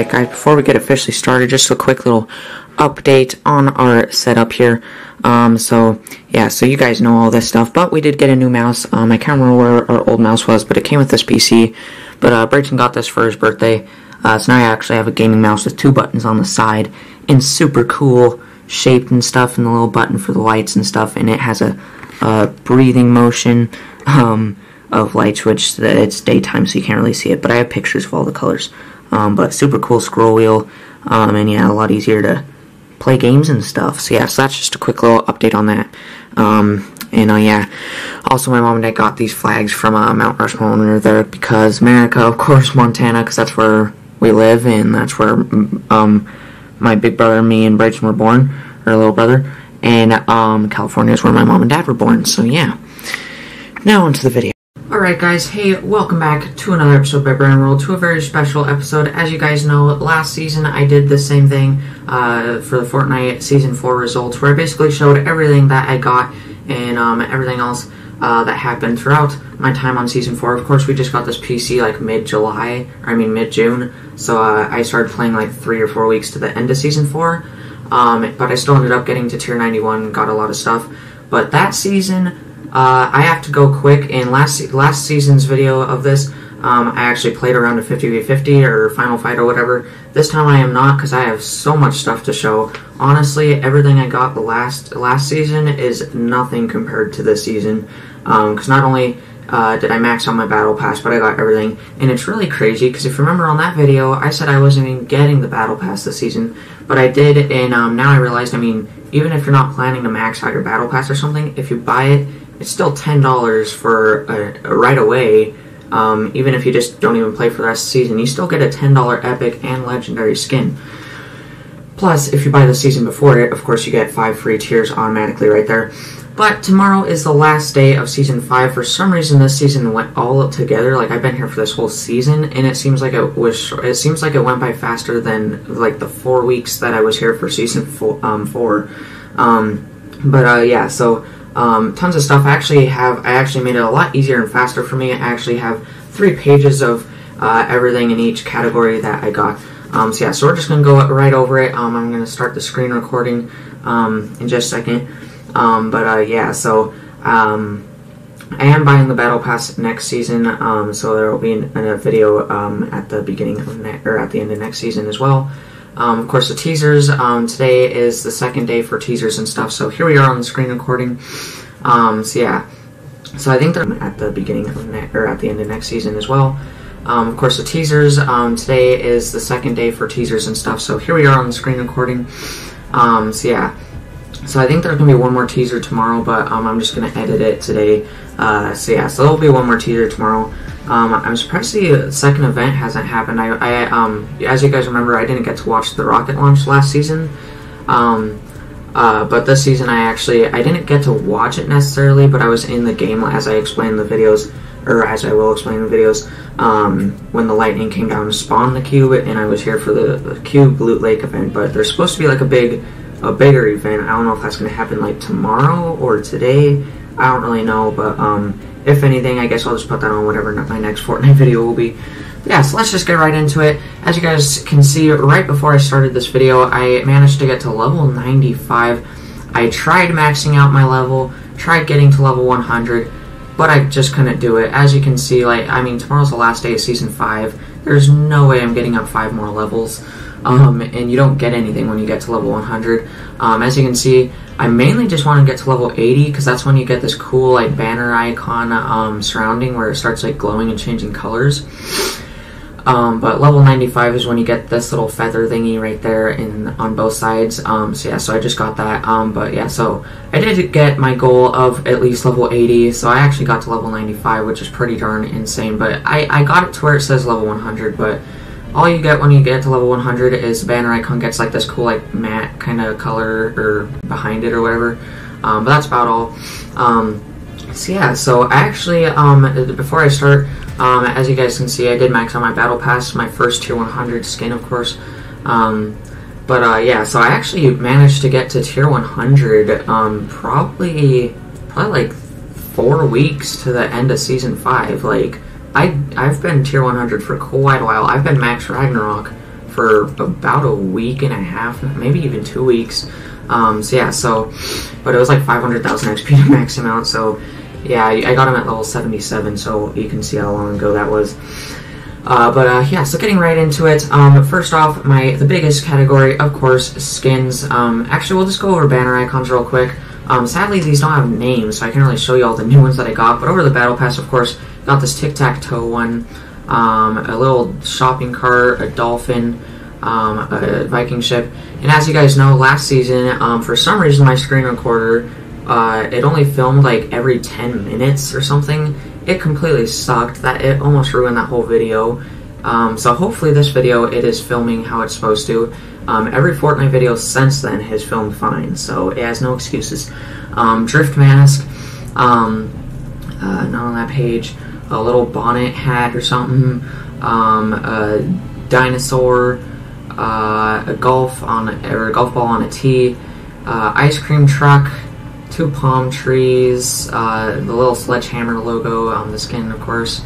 Alright guys, before we get officially started, just a quick little update on our setup here. So you guys know all this stuff, but we did get a new mouse. I can't remember where our old mouse was, but it came with this PC. But Brayton got this for his birthday, so now I actually have a gaming mouse with 2 buttons on the side, and super cool shaped and stuff, and the little button for the lights and stuff, and it has a breathing motion of light switch. It's daytime, so you can't really see it, but I have pictures of all the colors. But super cool scroll wheel, and yeah, a lot easier to play games and stuff. So yeah, so that's just a quick little update on that. Yeah, also my mom and dad got these flags from Mount Rushmore when we were there, because America, of course, Montana, because that's where we live, and that's where my big brother, me, and Bryson were born, our little brother, and California is where my mom and dad were born. So yeah, now onto the video. Alright guys, hey, welcome back to another episode by Brand World, to a very special episode. As you guys know, last season I did the same thing for the Fortnite Season 4 results, where I basically showed everything that I got and everything else that happened throughout my time on Season 4. Of course, we just got this PC like mid-June, so I started playing like 3 or 4 weeks to the end of Season 4, but I still ended up getting to Tier 91, got a lot of stuff. But that season, I have to go quick. In last season's video of this, I actually played around a 50v50 or final fight or whatever. This time I am not, because I have so much stuff to show. Honestly, everything I got the last season is nothing compared to this season. Because not only did I max out my battle pass, but I got everything. And it's really crazy, because if you remember on that video, I said I wasn't even getting the battle pass this season, but I did. And now I realized, I mean, even if you're not planning to max out your battle pass or something, if you buy it, it's still $10 for right away. Even if you just don't even play for the rest of the season, you still get a $10 epic and legendary skin. Plus, if you buy the season before it, of course you get 5 free tiers automatically right there. But tomorrow is the last day of Season 5. For some reason, this season went all together. Like, I've been here for this whole season, and it seems like it went by faster than like the 4 weeks that I was here for Season 4. Yeah, so tons of stuff. I actually made it a lot easier and faster for me. I actually have 3 pages of everything in each category that I got. So we're just gonna go right over it. I'm gonna start the screen recording in just a second. I am buying the battle pass next season. So there will be a video at the beginning of at the end of next season as well. Of course, the teasers, today is the second day for teasers and stuff, so here we are on the screen recording. So I think they're at the beginning of at the end of next season as well. Of course, the teasers, today is the second day for teasers and stuff, so here we are on the screen recording. So I think there's going to be one more teaser tomorrow, but I'm just going to edit it today. So there'll be one more teaser tomorrow. I'm surprised the second event hasn't happened. As you guys remember, I didn't get to watch the rocket launch last season. But this season I didn't get to watch it necessarily, but I was in the game as I explained the videos, or as I will explain the videos, when the lightning came down to spawn the cube, and I was here for the cube loot lake event. But there's supposed to be like a bigger event. I don't know if that's going to happen like tomorrow or today. I don't really know, but if anything, I guess I'll just put that on whatever my next Fortnite video will be. But yeah, so let's just get right into it. As you guys can see, right before I started this video, I managed to get to level 95. I tried maxing out my level, tried getting to level 100, but I just couldn't do it. As you can see, like, I mean, tomorrow's the last day of Season 5. There's no way I'm getting up 5 more levels. And you don't get anything when you get to level 100. As you can see, I mainly just want to get to level 80, because that's when you get this cool like banner icon surrounding, where it starts like glowing and changing colors. But level 95 is when you get this little feather thingy right there on both sides. So I just got that. So I did get my goal of at least level 80, so I actually got to level 95, which is pretty darn insane. But I got it to where it says level 100, but all you get when you get to level 100 is the banner icon gets like this cool like matte kind of color or behind it or whatever. But that's about all. So I actually, before I start, as you guys can see, I did max out my battle pass, my first tier 100 skin, of course. So I actually managed to get to tier 100 probably like 4 weeks to the end of Season 5. Like, I've been tier 100 for quite a while. I've been max Ragnarok for about a week and a half, maybe even 2 weeks. So yeah, but it was like 500,000 XP to max him out, so yeah, I got him at level 77, so you can see how long ago that was. Yeah, so getting right into it, first off, the biggest category, of course, skins. Actually, we'll just go over banner icons real quick. Sadly, these don't have names, so I can't really show you all the new ones that I got, but over the Battle Pass, of course, got this tic-tac-toe one, a little shopping cart, a dolphin, a Viking ship, and as you guys know, last season, for some reason, my screen recorder, it only filmed like every 10 minutes or something. It completely sucked. It almost ruined that whole video. So hopefully this video, it is filming how it's supposed to. Every Fortnite video since then has filmed fine, so it has no excuses. Drift mask, not on that page, a little bonnet hat or something, a dinosaur, a golf ball on a tee, ice cream truck, 2 palm trees, the little sledgehammer logo on the skin, of course,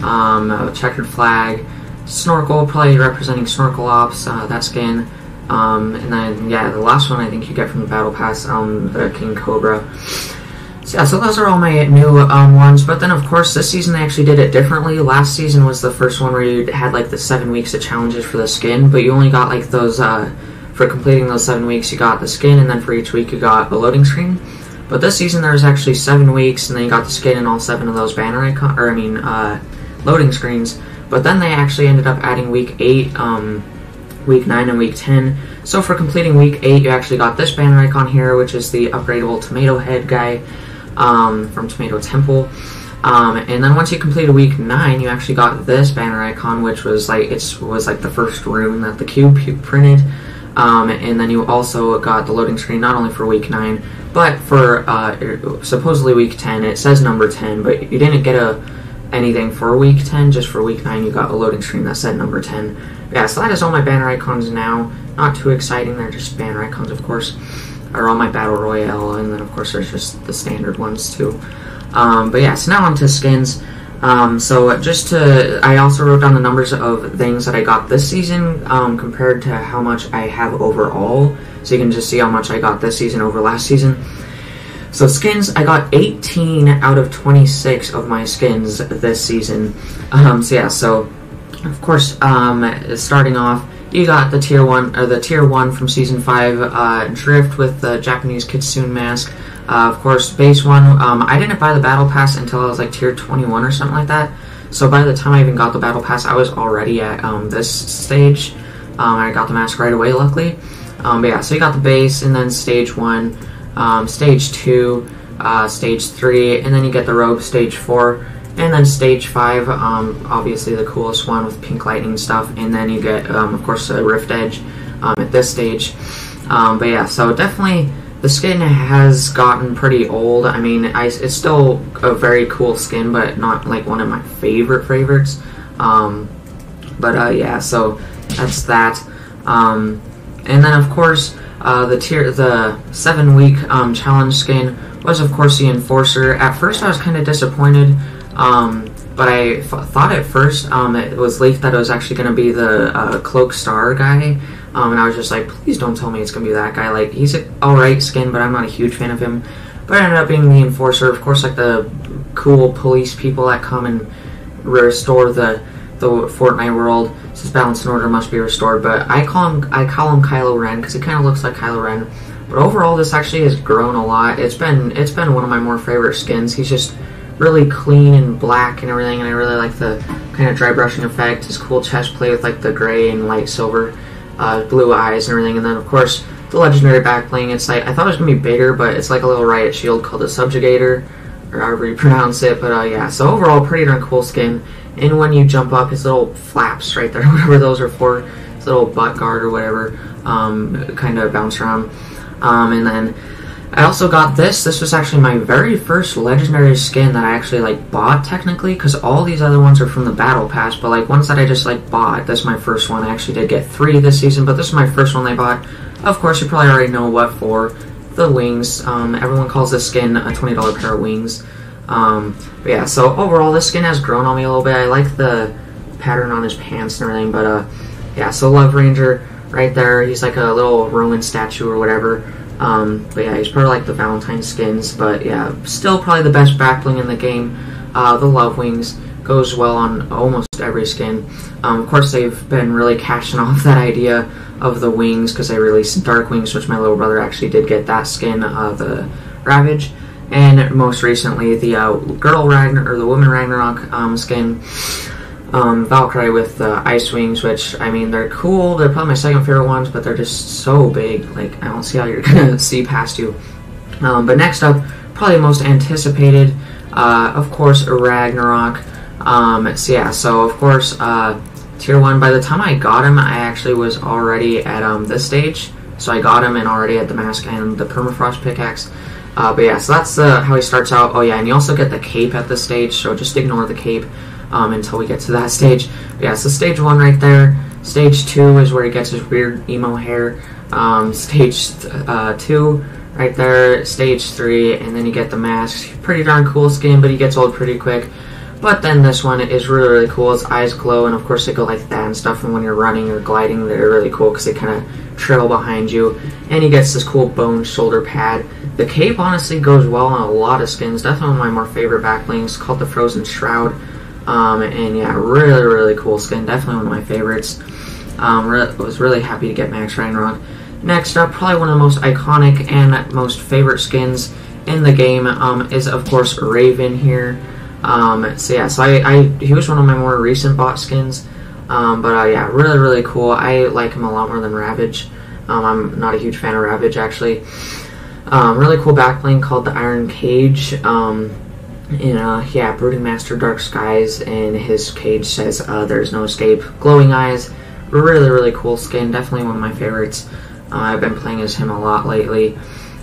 a checkered flag, snorkel, probably representing snorkel ops, that skin, and then, yeah, the last one I think you get from the Battle Pass, the King Cobra. So, yeah, so those are all my new ones, but then, of course, this season they actually did it differently. Last season was the first one where you had, like, the 7 weeks of challenges for the skin, but you only got, like, those, for completing those 7 weeks, you got the skin, and then for each week you got a loading screen. But this season there was actually 7 weeks, and then you got the skin in all 7 of those banner loading screens. But then they actually ended up adding week 8, week 9, and week 10. So for completing week 8, you actually got this banner icon here, which is the upgradable tomato head guy from Tomato Temple. And then once you completed week 9, you actually got this banner icon, which was like the first rune that the cube printed. And then you also got the loading screen not only for week 9, but for supposedly week 10. It says number 10, but you didn't get anything for week 10. Just for week 9, you got a loading screen that said number 10. Yeah, so that is all my banner icons now. Not too exciting. They're just banner icons, of course. Or all my Battle Royale, and then of course there's just the standard ones too. But yeah, so now on to skins. I also wrote down the numbers of things that I got this season compared to how much I have overall, so you can just see how much I got this season over last season. So skins, I got 18 out of 26 of my skins this season. So of course, starting off, you got the tier 1 from season 5 Drift with the Japanese Kitsune mask. Of course, base 1, I didn't buy the Battle Pass until I was like tier 21 or something like that. So by the time I even got the Battle Pass, I was already at this stage. I got the mask right away, luckily. But yeah, so you got the base, and then stage 1, stage 2, stage 3, and then you get the robe, stage 4. And then stage 5, obviously the coolest one with pink lightning stuff, and then you get, of course, a Rift Edge at this stage. But yeah, so definitely the skin has gotten pretty old. I mean, it's still a very cool skin, but not like one of my favorites. Yeah, so that's that. And then of course, the 7-week challenge skin was of course the Enforcer. At first, I was kind of disappointed. But I thought at first it was leaked that it was actually going to be the Cloak Star guy, and I was just like, please don't tell me it's going to be that guy. Like, he's an alright skin, but I'm not a huge fan of him. But it ended up being the Enforcer, of course, like the cool police people that come and restore the Fortnite world. Since balance and order must be restored, but I call him Kylo Ren because he kind of looks like Kylo Ren. But overall, this actually has grown a lot. It's been one of my more favorite skins. He's just really clean and black and everything, and I really like the kind of dry brushing effect, his cool chest plate with like the gray and light silver blue eyes and everything, and then of course the legendary back bling. It's like, I thought it was going to be bigger, but it's like a little riot shield called a Subjugator, or however you pronounce it, but yeah, so overall pretty darn cool skin. And when you jump up, his little flaps right there, whatever those are for, his little butt guard or whatever, kind of bounce around. And then I also got this. This was actually my very first legendary skin that I actually like bought technically, because all these other ones are from the Battle Pass, but like ones that I just like bought. This is my first one. I actually did get 3 this season, but this is my first one I bought. Of course, you probably already know what for. The wings. Everyone calls this skin a $20 pair of wings. But yeah, so overall this skin has grown on me a little bit. I like the pattern on his pants and everything, but yeah, so Love Ranger right there. He's like a little Roman statue or whatever. But yeah, he's probably like the Valentine skins. But yeah, still probably the best back bling in the game. The Love Wings goes well on almost every skin. Of course, they've been really cashing off that idea of the wings because they released Dark Wings, which my little brother actually did get that skin, the Ravage. And most recently, the the Woman Ragnarok skin. Valkyrie with Ice Wings, which, I mean, they're cool. They're probably my second favorite ones, but they're just so big. Like, I don't see how you're gonna see past you. But next up, probably the most anticipated, of course, Ragnarok. So of course, Tier 1, by the time I got him, I actually was already at this stage. So I got him and already had the mask and the permafrost pickaxe. But yeah, so that's how he starts out. Oh yeah, and you also get the cape at this stage, so just ignore the cape until we get to that stage. But yeah, so stage 1 right there. Stage 2 is where he gets his weird emo hair. Stage 2 right there. Stage 3, and then you get the mask. Pretty darn cool skin, but he gets old pretty quick. But then this one is really, really cool. His eyes glow, and of course they go like that and stuff, and when you're running or gliding, they're really cool because they kind of trail behind you. And he gets this cool bone shoulder pad. The cape honestly goes well on a lot of skins. Definitely one of my more favorite back blings, called the Frozen Shroud. And yeah, really, really cool skin. Definitely one of my favorites. Was really happy to get Max Ragnarok. Next up, probably one of the most iconic and most favorite skins in the game is, of course, Raven here. He was one of my more recent bought skins. Yeah, really, really cool. I like him a lot more than Ravage. I'm not a huge fan of Ravage, actually. Really cool back bling called the Iron Cage. Brooding Master Dark Skies, and his cage says there's no escape. Glowing eyes. Really, really cool skin. Definitely one of my favorites. I've been playing as him a lot lately.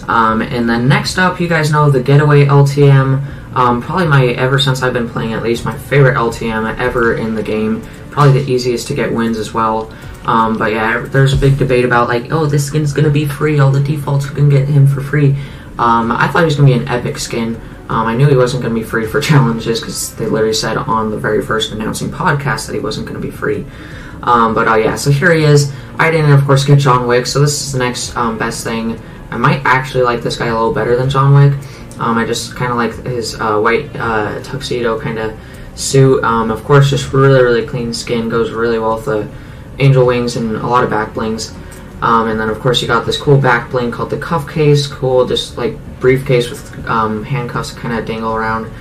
And then next up, you guys know the Getaway LTM. Probably ever since I've been playing, at least, my favorite LTM ever in the game. Probably the easiest to get wins as well. But yeah, there's a big debate about, like, oh, this skin's gonna be free, all the defaults can get him for free. I thought he was gonna be an epic skin. I knew he wasn't gonna be free for challenges because they literally said on the very first announcing podcast that he wasn't gonna be free. Yeah, so here he is. I didn't, of course, get John Wick, so this is the next best thing. I might actually like this guy a little better than John Wick. I just kind of like his white tuxedo kind of suit. Of course, just really, really clean skin. Goes really well with the angel wings and a lot of back blings. And then, of course, you got this cool back bling called the cuff case. Cool, just like briefcase with handcuffs kind of dangle around.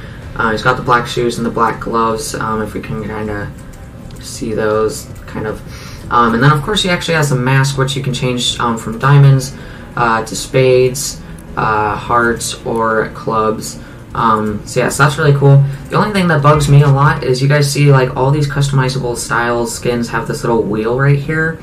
He's got the black shoes and the black gloves, if we can kind of see those, kind of. And then, of course, he actually has a mask, which you can change from diamonds to spades, hearts, or clubs. So that's really cool. The only thing that bugs me a lot is you guys see, like, all these customizable styles skins have this little wheel right here.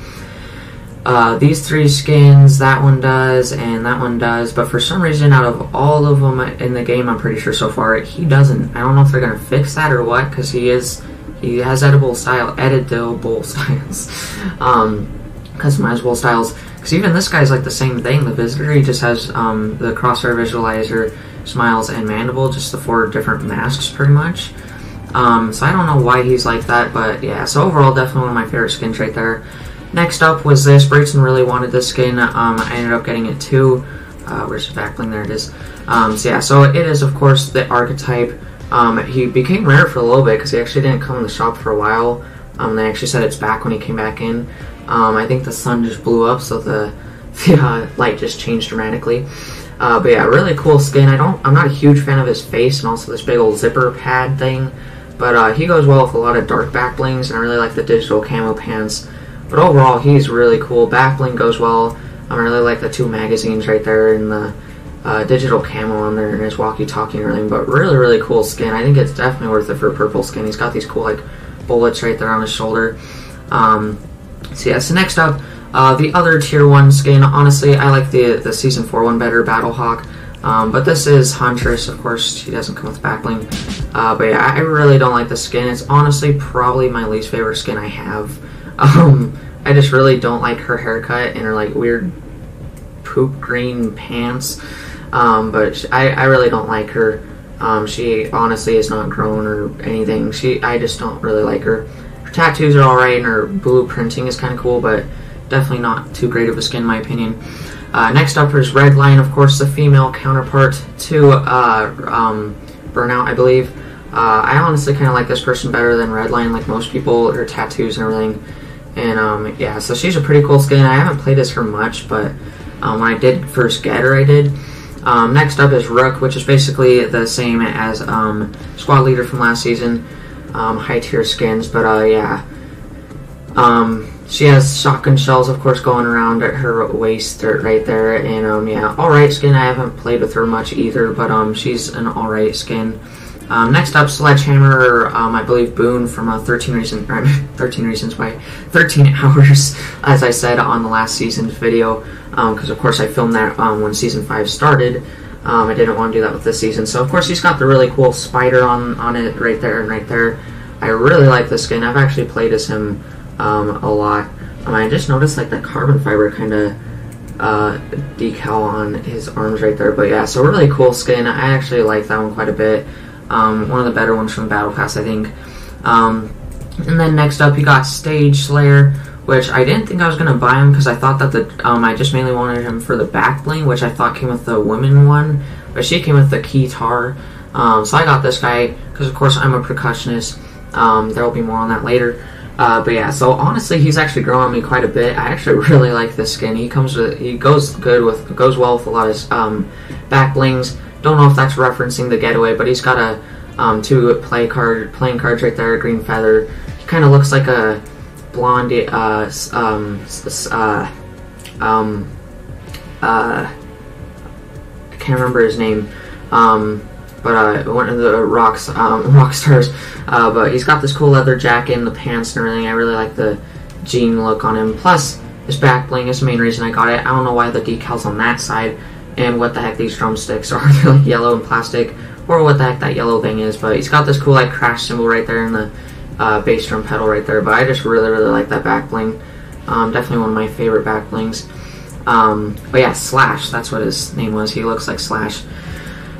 These 3 skins, that one does, and that one does, but for some reason, out of all of them in the game, I'm pretty sure so far, he doesn't. I don't know if they're gonna fix that or what, because he has editable styles, customizable styles. Because even this guy's like the same thing. The Visitor, he just has the Crosshair Visualizer, Smiles, and Mandible, just the 4 different masks, pretty much. So I don't know why he's like that, but yeah. So overall, definitely one of my favorite skins right there. Next up was this. Brayton really wanted this skin. I ended up getting it too. Where's the back bling? There it is. So it is, of course, the archetype. He became rare for a little bit because he actually didn't come in the shop for a while. They actually said it's back when he came back in. I think the sun just blew up, so the light just changed dramatically. But yeah, really cool skin. I'm not a huge fan of his face and also this big old zipper pad thing. But he goes well with a lot of dark back blings, and I really like the digital camo pants. But overall, he's really cool. Back bling goes well. I really like the 2 magazines right there and the digital camo on there and his walkie-talkie and everything. But really, really cool skin. I think it's definitely worth it for purple skin. He's got these cool, like, bullets right there on his shoulder. So next up, the other Tier 1 skin. Honestly, I like the Season 4 one better, Battlehawk. But this is Huntress. Of course, she doesn't come with back bling. But yeah, I really don't like the skin. It's honestly probably my least favorite skin I have. I just really don't like her haircut and her, like, weird poop green pants. But I really don't like her. She honestly is not grown or anything. I just don't really like her. Her tattoos are alright, and her blueprinting is kind of cool, but definitely not too great of a skin in my opinion. Next up is Redline, of course, the female counterpart to Burnout, I believe. I honestly kind of like this person better than Redline, like most people, her tattoos and everything. And yeah, so she's a pretty cool skin. I haven't played as her much, but when I did first get her, I did. Next up is Rook, which is basically the same as Squad Leader from last season. High tier skins, but yeah. She has shotgun shells, of course, going around at her waist right there. And yeah, alright skin. I haven't played with her much either, but she's an alright skin. Next up, Sledgehammer, I believe Boone from 13 Reasons Why, 13 Hours, as I said on the last season's video, because of course I filmed that when Season 5 started. I didn't want to do that with this season, so of course he's got the really cool spider on it right there and right there. I really like this skin. I've actually played as him a lot. I just noticed like that carbon fiber kind of decal on his arms right there, but yeah, so really cool skin. I actually like that one quite a bit. One of the better ones from Battle Pass, I think. And then next up, you got Stage Slayer, which I didn't think I was gonna buy him because I thought that I just mainly wanted him for the back bling, which I thought came with the women one, but she came with the guitar. So I got this guy because, of course, I'm a percussionist. There will be more on that later. But yeah, so honestly, he's actually growing on me quite a bit. I actually really like this skin. He goes well with a lot of back blings. Don't know if that's referencing the getaway, but he's got a 2 playing cards right there, a green feather. He kind of looks like a blonde, I can't remember his name, but one of the rock stars. But he's got this cool leather jacket and the pants and everything. I really like the jean look on him. Plus, his back bling is the main reason I got it. I don't know why the decals on that side. And what the heck these drumsticks are. They're like yellow and plastic, or what the heck that yellow thing is. But he's got this cool like crash symbol right there in the bass drum pedal right there. But I just really like that back bling. Definitely one of my favorite back blings. But yeah, Slash, that's what his name was. He looks like Slash.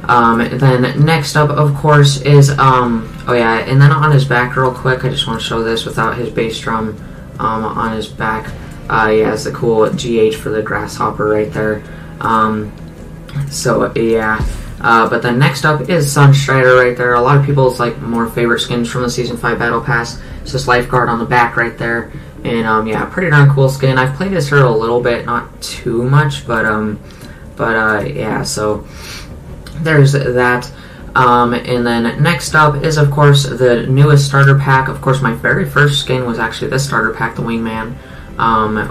Then next up, of course, is oh yeah, and then on his back real quick, I just want to show this without his bass drum on his back. He has the cool GH for the grasshopper right there. So yeah, but then next up is Sunstrider right there. A lot of people's like more favorite skins from the Season 5 Battle Pass. It's this lifeguard on the back right there, and yeah, pretty darn cool skin. I've played as her a little bit, not too much, but yeah, so there's that. And then next up is of course the newest starter pack. Of course, my very first skin was actually this starter pack, the Wingman,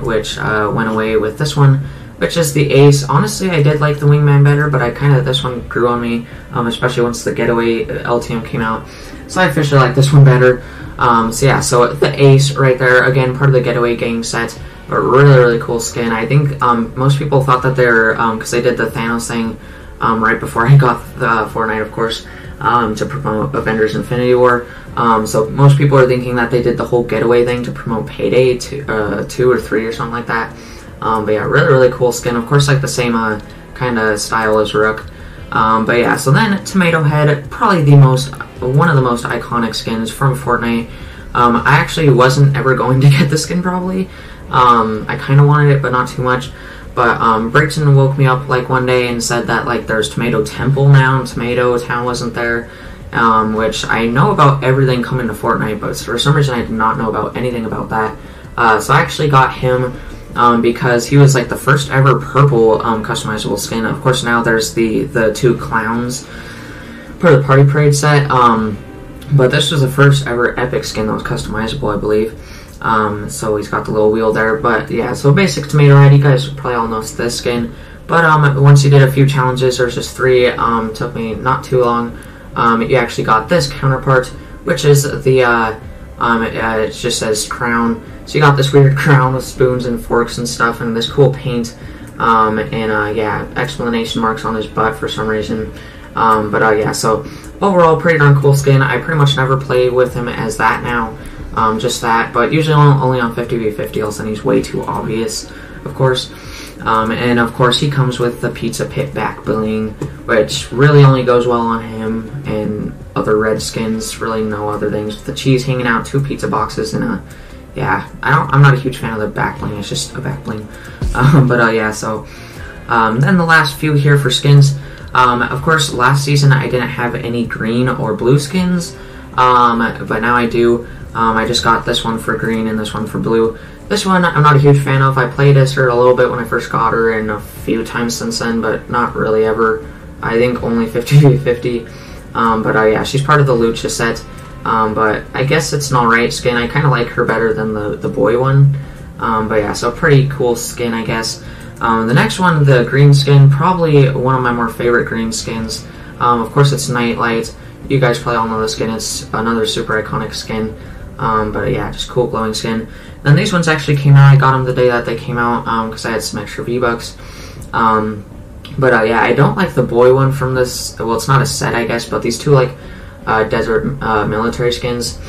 which went away with this one, which is the Ace. Honestly, I did like the Wingman better, but this one grew on me, especially once the Getaway LTM came out. So I officially like this one better. So yeah, so the Ace right there, again, part of the Getaway gang set, but really cool skin. I think most people thought that they're, because they did the Thanos thing right before I got the Fortnite, of course, to promote Avengers Infinity War. So most people are thinking that they did the whole Getaway thing to promote Payday 2 or 3 or something like that. But yeah, really cool skin. Of course, like the same kind of style as Rook. But yeah, so then Tomato Head, probably one of the most iconic skins from Fortnite. I actually wasn't ever going to get the skin probably. I kind of wanted it, but not too much. But Brayton woke me up like one day and said that like there's Tomato Temple now, and Tomato Town wasn't there. Which I know about everything coming to Fortnite, but for some reason I did not know about anything about that. So I actually got him because he was like the first ever purple customizable skin. Of course, now there's the 2 clowns part of the Party Parade set. But this was the first ever epic skin that was customizable, I believe. So he's got the little wheel there. But yeah, so basic Tomato Head. You guys probably all know this skin. But once you did a few challenges, there's just 3. Took me not too long. You actually got this counterpart, which is the it just says crown. So you got this weird crown with spoons and forks and stuff, and this cool paint, and yeah, exclamation marks on his butt for some reason. But yeah, so overall, pretty darn cool skin. I pretty much never play with him as that now, just that, but usually only on 50v50, else then he's way too obvious, of course. And of course he comes with the Pizza Pit back bling, which really only goes well on him and other red skins, really no other things. With the cheese hanging out, 2 pizza boxes, and a, yeah, I'm not a huge fan of the back bling, it's just a back bling. Yeah, so, then the last few here for skins. Of course, last season I didn't have any green or blue skins, but now I do. I just got this one for green and this one for blue. This one I'm not a huge fan of. I played as her a little bit when I first got her and a few times since then, but not really ever. I think only 50-50. Yeah, she's part of the Lucha set. But I guess it's an alright skin. I kind of like her better than the boy one. Yeah, so pretty cool skin, I guess. The next one, the green skin, probably one of my more favorite green skins. Of course, it's Nightlight. You guys probably all know the skin. It's another super iconic skin. Yeah, just cool glowing skin. Then these ones actually came out. I got them the day that they came out because I had some extra V-Bucks. Yeah, I don't like the boy one from this. Well, it's not a set, I guess, but these two like desert military skins.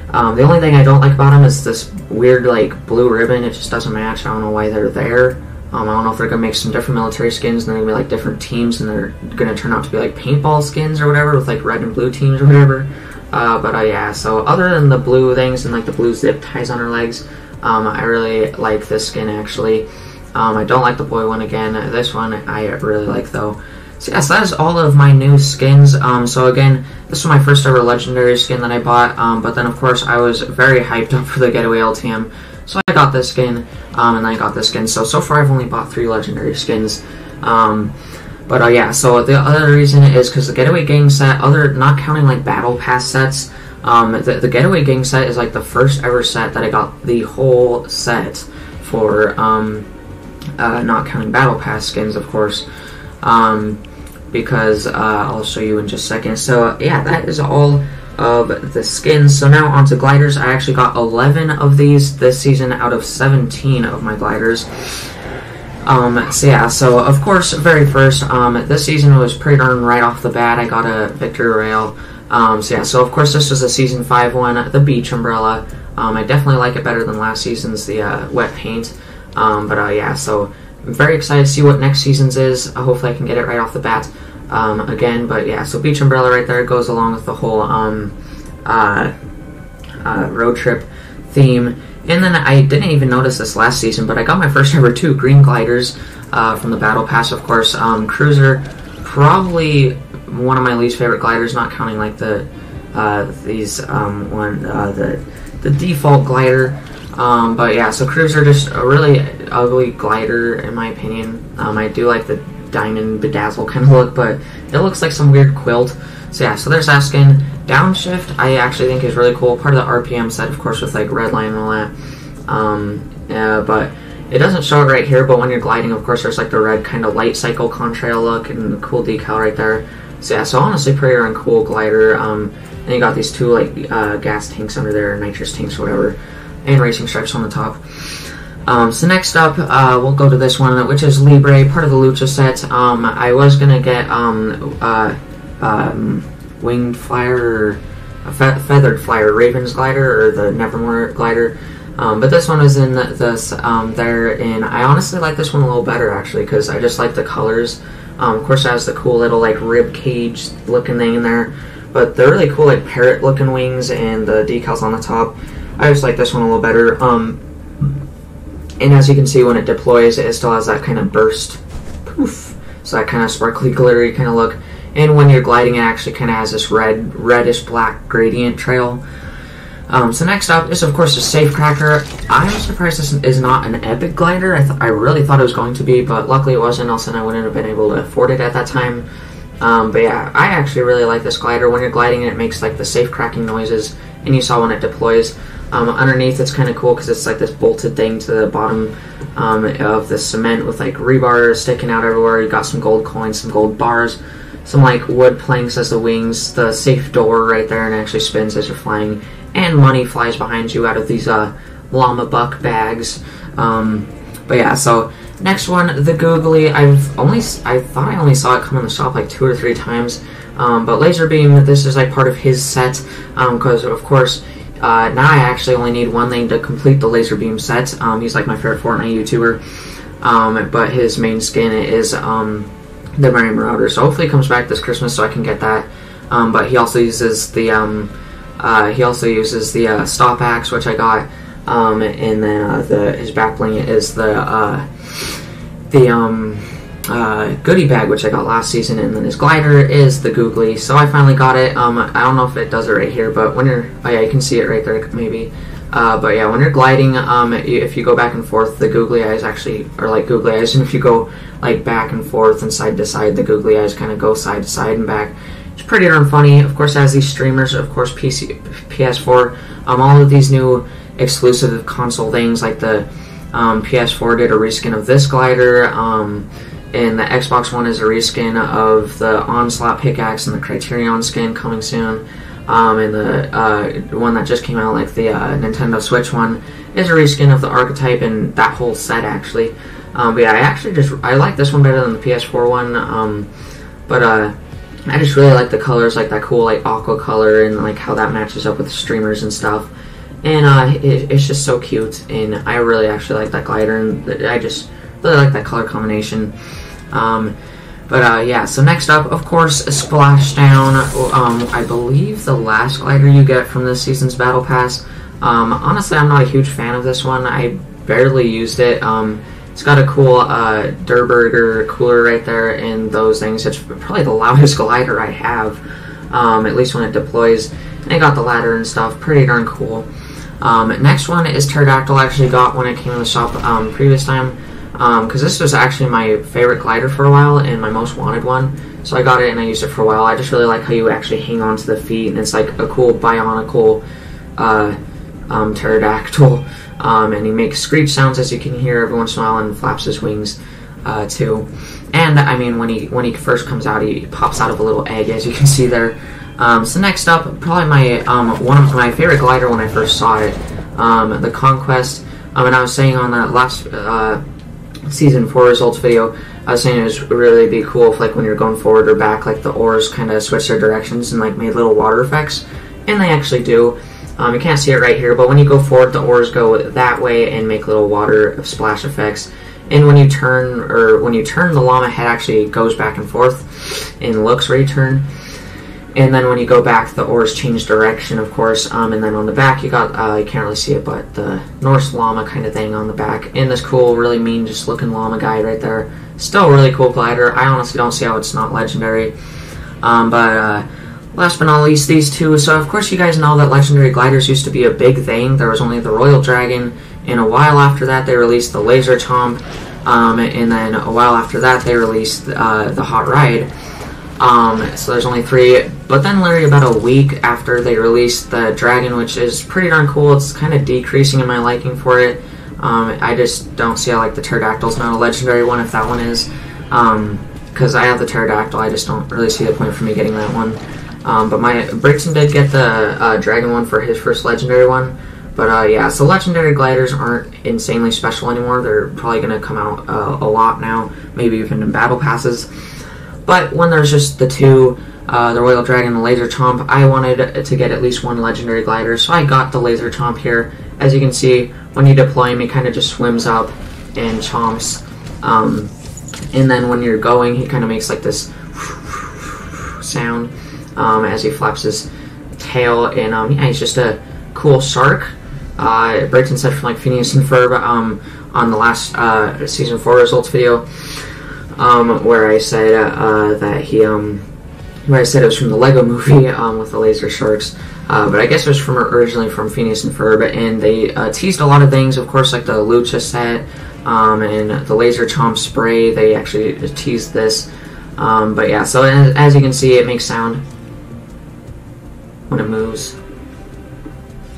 The only thing I don't like about them is this weird like blue ribbon. It just doesn't match. I don't know why they're there. I don't know if they're gonna make some different military skins and they're gonna be like different teams and they're gonna turn out to be like paintball skins or whatever with like red and blue teams or whatever. Yeah, so other than the blue things and like the blue zip ties on her legs, I really like this skin actually. I don't like the boy one again. This one I really like though. So yes, that is all of my new skins. So again, this was my first ever legendary skin that I bought, but then of course I was very hyped up for the Getaway LTM. So I got this skin, and then I got this skin. So far I've only bought 3 legendary skins. Yeah, so the other reason is because the Getaway Gang set, not counting like Battle Pass sets, the Getaway Gang set is like the first ever set that I got the whole set for, not counting Battle Pass skins, of course, because I'll show you in just a second. So yeah, that is all of the skins. So now onto gliders. I actually got 11 of these this season out of 17 of my gliders. So of course, very first, this season was pretty darn right off the bat. I got a Victory Rail. So of course this was a Season 5 one, the Beach Umbrella. I definitely like it better than last season's, the wet paint. Yeah, so I'm very excited to see what next season's is. Hopefully I can get it right off the bat again. But yeah, so Beach Umbrella right there goes along with the whole road trip theme. And then I didn't even notice this last season, but I got my first ever 2 green gliders from the Battle Pass, of course. Cruiser, probably one of my least favorite gliders, not counting like the default glider. Yeah, so Cruiser, just a really ugly glider in my opinion. I do like the diamond bedazzle kind of look, but it looks like some weird quilt. So yeah, so there's that skin. Downshift, I actually think is really cool. Part of the RPM set, of course, with like red line and all that. But it doesn't show it right here, but when you're gliding, of course, there's like the red kind of light cycle contrail look and the cool decal right there. So yeah, so honestly, pretty darn cool glider. And you got these 2 like gas tanks under there, nitrous tanks or whatever, and racing stripes on the top. So next up, we'll go to this one, which is Libre, part of the Lucha set. I was gonna get Winged Flyer, or Feathered Flyer, Raven's glider, or the Nevermore glider. But this one is in this there, and I honestly like this one a little better actually, because I just like the colors. Of course, it has the cool little like rib cage looking thing in there, but the really cool like parrot looking wings and the decals on the top, I just like this one a little better. And as you can see, when it deploys, it still has that kind of burst poof, so that kind of sparkly glittery kind of look. And when you're gliding, it actually kind of has this reddish black gradient trail. So next up is, of course, the Safecracker. I'm surprised this is not an epic glider. I really thought it was going to be, but luckily it wasn't, else then I wouldn't have been able to afford it at that time. Yeah, I actually really like this glider. When you're gliding, it makes like the safe cracking noises, and you saw when it deploys. Underneath, it's kind of cool because it's like this bolted thing to the bottom of the cement with like rebar sticking out everywhere. You got some gold coins, some gold bars, some like wood planks as the wings, the safe door right there, and it actually spins as you're flying, and money flies behind you out of these llama buck bags. But yeah, so next one, the Googly. I thought I only saw it come in the shop like 2 or 3 times, but Laser Beam, this is like part of his set, because of course now I actually only need one thing to complete the Laser Beam set. He's like my favorite Fortnite YouTuber. but his main skin is the Merry Marauder. So hopefully it comes back this Christmas so I can get that. But he also uses the stop axe, which I got, and then his back bling is the goodie bag, which I got last season, and then his glider is the Googly. So I finally got it. I don't know if it does it right here, but when you're, oh yeah, you can see it right there, maybe. But yeah, when you're gliding, if you go back and forth, the googly eyes actually are like googly eyes, and if you go like back and forth and side to side, the googly eyes kind of go side to side and back. It's pretty darn funny. Of course, as these streamers, of course, PS4, all of these new exclusive console things, like the PS4 did a reskin of this glider, and the Xbox One is a reskin of the Onslaught pickaxe and the Criterion skin coming soon. And the one that just came out, like the Nintendo Switch one, is a reskin of the Archetype and that whole set, actually. But yeah, I like this one better than the PS4 one. But I just really like the colors, like that cool like aqua color, and like how that matches up with the streamers and stuff. And it's just so cute, and I really actually like that glider, and I just really like that color combination. But yeah, so next up, of course, Splashdown. I believe the last glider you get from this season's Battle Pass. Honestly, I'm not a huge fan of this one. I barely used it. It's got a cool Durburger cooler right there and those things. It's probably the loudest glider I have, at least when it deploys. And I got the ladder and stuff. Pretty darn cool. Next one is Pterodactyl. I actually got when it came in the shop previous time. Because this was actually my favorite glider for a while and my most wanted one, so I got it and I used it for a while. I just really like how you actually hang on to the feet, and it's like a cool bionicle pterodactyl, and he makes screech sounds, as you can hear every once in a while, and flaps his wings too. And I mean, when he first comes out, he pops out of a little egg, as you can see there. So next up, probably my one of my favorite glider when I first saw it, the Conquest. And I was saying on that last Season 4 results video, I was saying it was really be cool if, like, when you're going forward or back, like, the oars kind of switch their directions and, like, made little water effects. And they actually do. You can't see it right here, but when you go forward, the oars go that way and make little water splash effects. And when you turn, the llama head actually goes back and forth and looks where you turn. And then when you go back, the oars change direction, of course. And then on the back, you got, you can't really see it, but the Norse llama kind of thing on the back. And this cool, really mean, just looking llama guy right there. Still a really cool glider. I honestly don't see how it's not legendary. But last but not least, these two. So, of course, you guys know that legendary gliders used to be a big thing. There was only the Royal Dragon. And a while after that, they released the Laser Chomp. And then a while after that, they released the Hot Ride. So there's only 3, but then literally about a week after they released the Dragon, which is pretty darn cool. It's kind of decreasing in my liking for it. I just don't see how, like, the Pterodactyl's not a legendary one if that one is. Because I have the Pterodactyl, I just don't really see the point for me getting that one. But my Brixton did get the Dragon one for his first legendary one. But yeah, so legendary gliders aren't insanely special anymore. They're probably going to come out a lot now, maybe even in battle passes. But when there's just the two, the Royal Dragon and the Laser Chomp, I wanted to get at least one legendary glider, so I got the Laser Chomp here. As you can see, when you deploy him, he kind of just swims up and chomps. And then when you're going, he kind of makes like this sound as he flaps his tail. And yeah, he's just a cool shark. Brayton said from like Phineas and Ferb on the last Season 4 results video. Where I said that he, where I said it was from the Lego Movie with the laser sharks, but I guess it was originally from Phineas and Ferb, and they teased a lot of things, of course, like the Lucha set and the Laser Chomp spray. They actually teased this, but yeah. So as you can see, it makes sound when it moves.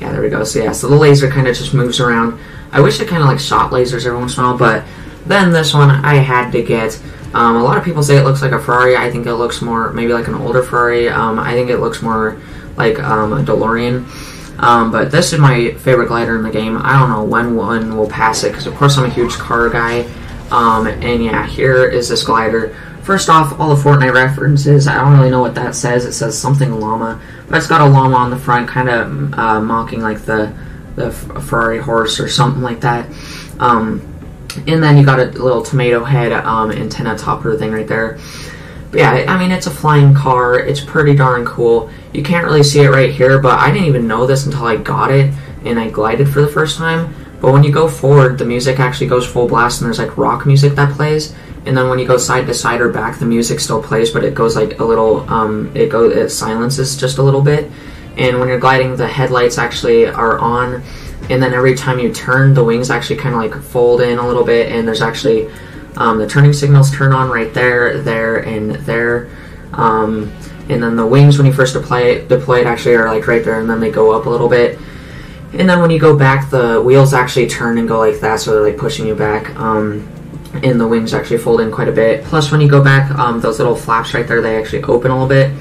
Yeah, there we go. So yeah, so the laser kind of just moves around. I wish it kind of like shot lasers every once in a while, but then this one I had to get. A lot of people say it looks like a Ferrari. I think it looks more, maybe like an older Ferrari. I think it looks more like a DeLorean. But this is my favorite glider in the game. I don't know when one will pass it, because of course I'm a huge car guy. And yeah, here is this glider. First off, all the Fortnite references, I don't really know what that says. It says something llama, but it's got a llama on the front, kind of mocking like the Ferrari horse or something like that. And then you got a little tomato head antenna topper thing right there. But yeah, I mean, it's a flying car. It's pretty darn cool. You can't really see it right here, but I didn't even know this until I got it and I glided for the first time. But when you go forward, the music actually goes full blast, and there's like rock music that plays. And then when you go side to side or back, the music still plays, but it goes like a little, it silences just a little bit. And when you're gliding, the headlights actually are on. And then every time you turn, the wings actually kind of like fold in a little bit, and there's actually the turning signals turn on right there, there, and there. And then the wings, when you first deploy it actually are like right there, and then they go up a little bit. And then when you go back, the wheels actually turn and go like that, so they're like pushing you back. And the wings actually fold in quite a bit. Plus, when you go back, those little flaps right there, they actually open a little bit.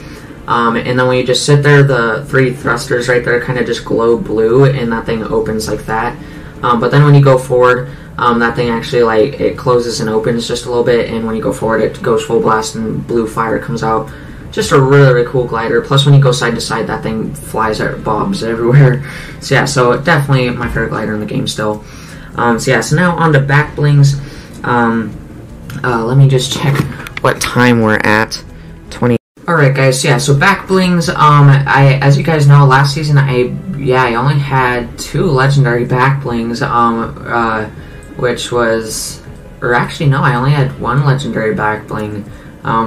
And then when you just sit there, the 3 thrusters right there kind of just glow blue, and that thing opens like that. But then when you go forward, that thing actually like it closes and opens just a little bit, and when you go forward, it goes full blast and blue fire comes out. Just a really, really cool glider. Plus, when you go side to side, that thing flies at bobs everywhere. So yeah, so definitely my favorite glider in the game still. So yeah, so now on to back blings. Let me just check what time we're at. 20. Alright guys, yeah, so back blings, as you guys know, last season I only had 2 legendary back blings, which was, or actually no, I only had 1 legendary back bling,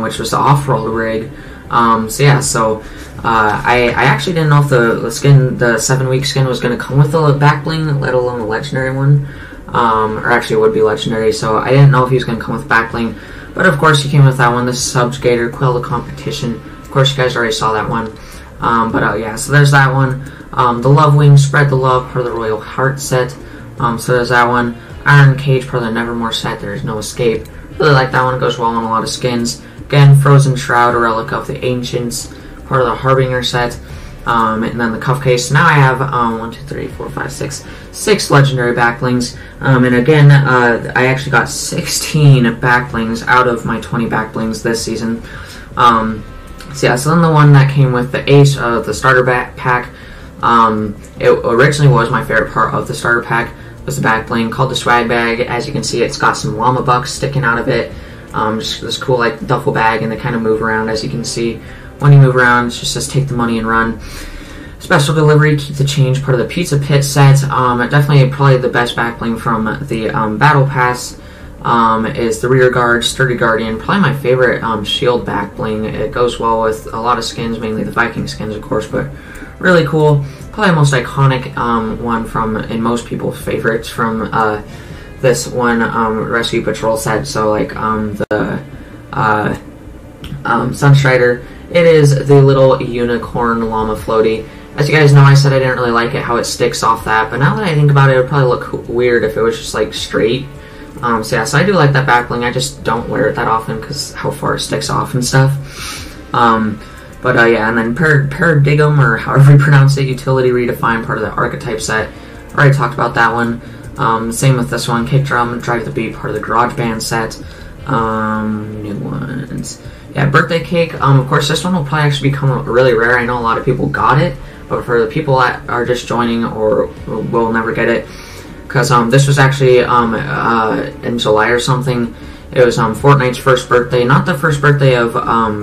which was the off-roll rig. So yeah, so I actually didn't know if the skin, the 7-week skin was going to come with a back bling, let alone a legendary one. Or actually it would be legendary, so I didn't know if he was going to come with back bling. But of course he came with that one, the Subjugator, Quell the Competition. Of course you guys already saw that one. Yeah, so there's that one. The Love Wing, Spread the Love, part of the Royal Heart set. So there's that one. Iron Cage, part of the Nevermore set, There's No Escape. Really like that one, it goes well on a lot of skins. Again, Frozen Shroud, a Relic of the Ancients, part of the Harbinger set. And then the cuff case. Now I have 1, 2, 3, 4, 5, 6 legendary backblings. And again, I actually got 16 backblings out of my 20 backblings this season. So yeah, so then the one that came with the Ace, the starter pack. It originally was my favorite part of the starter pack. Was the back bling called the Swag Bag. As you can see, it's got some llama bucks sticking out of it. Just this cool like duffel bag, and they kind of move around. As you can see, when you move around, it just says take the money and run. Special delivery, keep the change, part of the Pizza Pit set. Definitely probably the best back bling from the Battle Pass is the Rear Guard, Sturdy Guardian. Probably my favorite shield back bling. It goes well with a lot of skins, mainly the Viking skins, of course, but really cool. Probably the most iconic one from, in most people's favorites from this one Rescue Patrol set. So like the Sunstrider, it is the little unicorn llama floaty. As you guys know, I said I didn't really like it how it sticks off that, but now that I think about it, it would probably look weird if it was just like straight. So yeah, so I do like that back bling. I just don't wear it that often because how far it sticks off and stuff. Yeah, and then Paradigm, or however you pronounce it, Utility Redefined, part of the Archetype set. Already talked about that one. Same with this one, Kick Drum, Drive the Beat, part of the Garage Band set. New ones. Yeah, Birthday Cake. Of course, this one will probably actually become really rare. I know a lot of people got it, but for the people that are just joining or will never get it, because this was actually in July or something. It was Fortnite's first birthday, not the first birthday of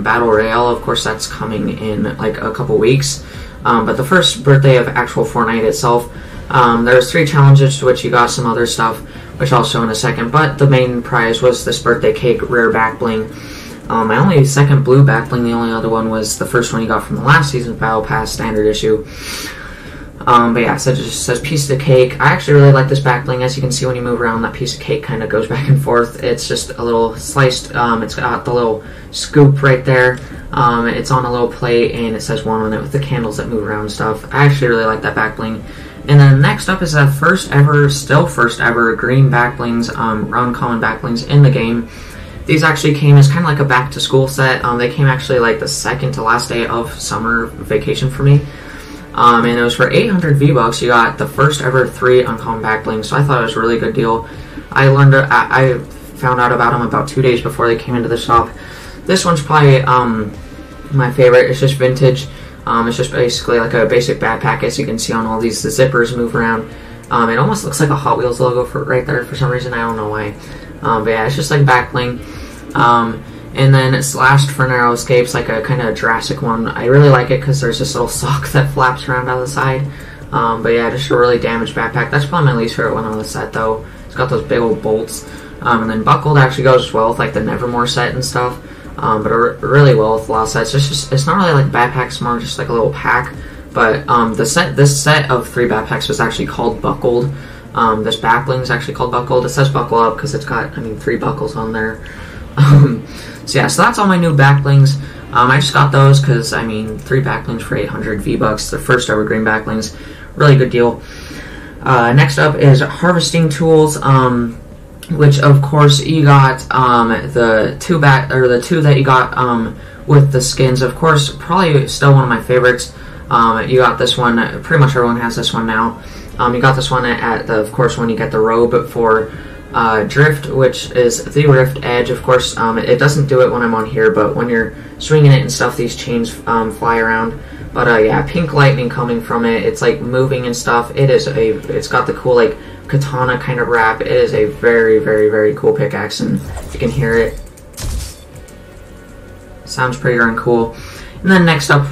Battle Royale. Of course, that's coming in like a couple weeks, but the first birthday of actual Fortnite itself. There's 3 challenges to which you got some other stuff, which I'll show in a second. But the main prize was this Birthday Cake rare back bling. My only second blue back bling, the only other one was the first one you got from the last season's Battle Pass standard issue. But yeah, so it just says piece of the cake. I actually really like this back bling. As you can see, when you move around, that piece of cake kind of goes back and forth. It's just a little sliced, it's got the little scoop right there. It's on a little plate, and it says 1 on it with the candles that move around and stuff. I actually really like that back bling. And then next up is the first ever green back blings, round common back blings in the game. These actually came as kind of like a back to school set. They came actually like the second to last day of summer vacation for me. And it was for 800 V-Bucks. You got the first ever 3 uncommon back blings, so I thought it was a really good deal. I found out about them about 2 days before they came into the shop. This one's probably my favorite. It's just vintage. It's just basically like a basic backpack, as you can see on all these. The zippers move around. It almost looks like a Hot Wheels logo for right there for some reason. I don't know why. But yeah, it's just like back bling. And then slashed for narrow escapes, like a kind of Jurassic one. I really like it because there's this little sock that flaps around on the side. But yeah, just a really damaged backpack. That's probably my least favorite one on the set, though. It's got those big old bolts. And then buckled actually goes well with like the Nevermore set and stuff. But really well with a lot of sets. It's not really like backpack, it's more just like a little pack. But this set of 3 backpacks was actually called buckled. This back bling is actually called buckled. It says buckle up because it's got, 3 buckles on there. So yeah, so that's all my new back blings. I just got those because, 3 back blings for 800 V-Bucks. The first evergreen back blings. Really good deal. Next up is harvesting tools, which of course you got the 2 that you got with the skins. Of course, probably still one of my favorites. You got this one. Pretty much everyone has this one now. You got this one of course, when you get the robe for Drift, which is the Rift Edge. Of course, it doesn't do it when I'm on here, but when you're swinging it and stuff, these chains fly around. But yeah, pink lightning coming from it. It's like moving and stuff. It's got the cool like katana kind of wrap. It is a very, very, very cool pickaxe, and you can hear it. Sounds pretty darn cool. And then next up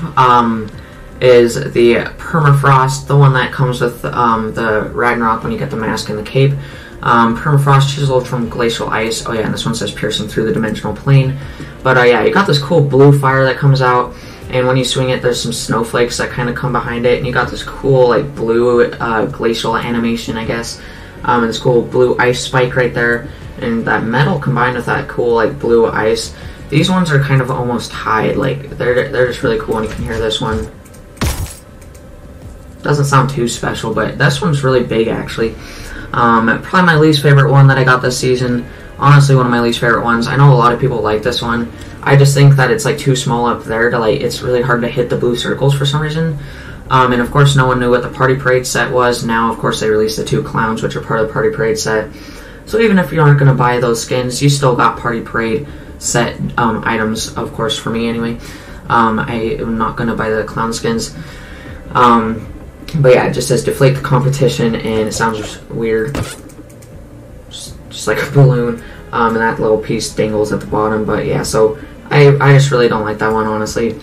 is the Permafrost, the one that comes with the Ragnarok when you get the mask and the cape. Permafrost chiseled from glacial ice. Oh yeah, and this one says piercing through the dimensional plane. But yeah, you got this cool blue fire that comes out, and when you swing it, there's some snowflakes that kind of come behind it, and you got this cool like blue glacial animation, I guess, and this cool blue ice spike right there, and that metal combined with that cool like blue ice. These ones are kind of almost high, like they're just really cool, and you can hear this one. Doesn't sound too special, but this one's really big actually. Probably my least favorite one that I got this season. Honestly, one of my least favorite ones. I know a lot of people like this one. I just think that it's like too small up there to like, it's really hard to hit the blue circles for some reason. And of course, no one knew what the Party Parade set was. Now, of course, they released the 2 clowns, which are part of the Party Parade set. So even if you aren't going to buy those skins, you still got Party Parade set items, of course, for me anyway. I am not going to buy the clown skins. But yeah, it just says deflate the competition, and it sounds weird. Just like a balloon. And that little piece dangles at the bottom. But yeah, so I just really don't like that one, honestly.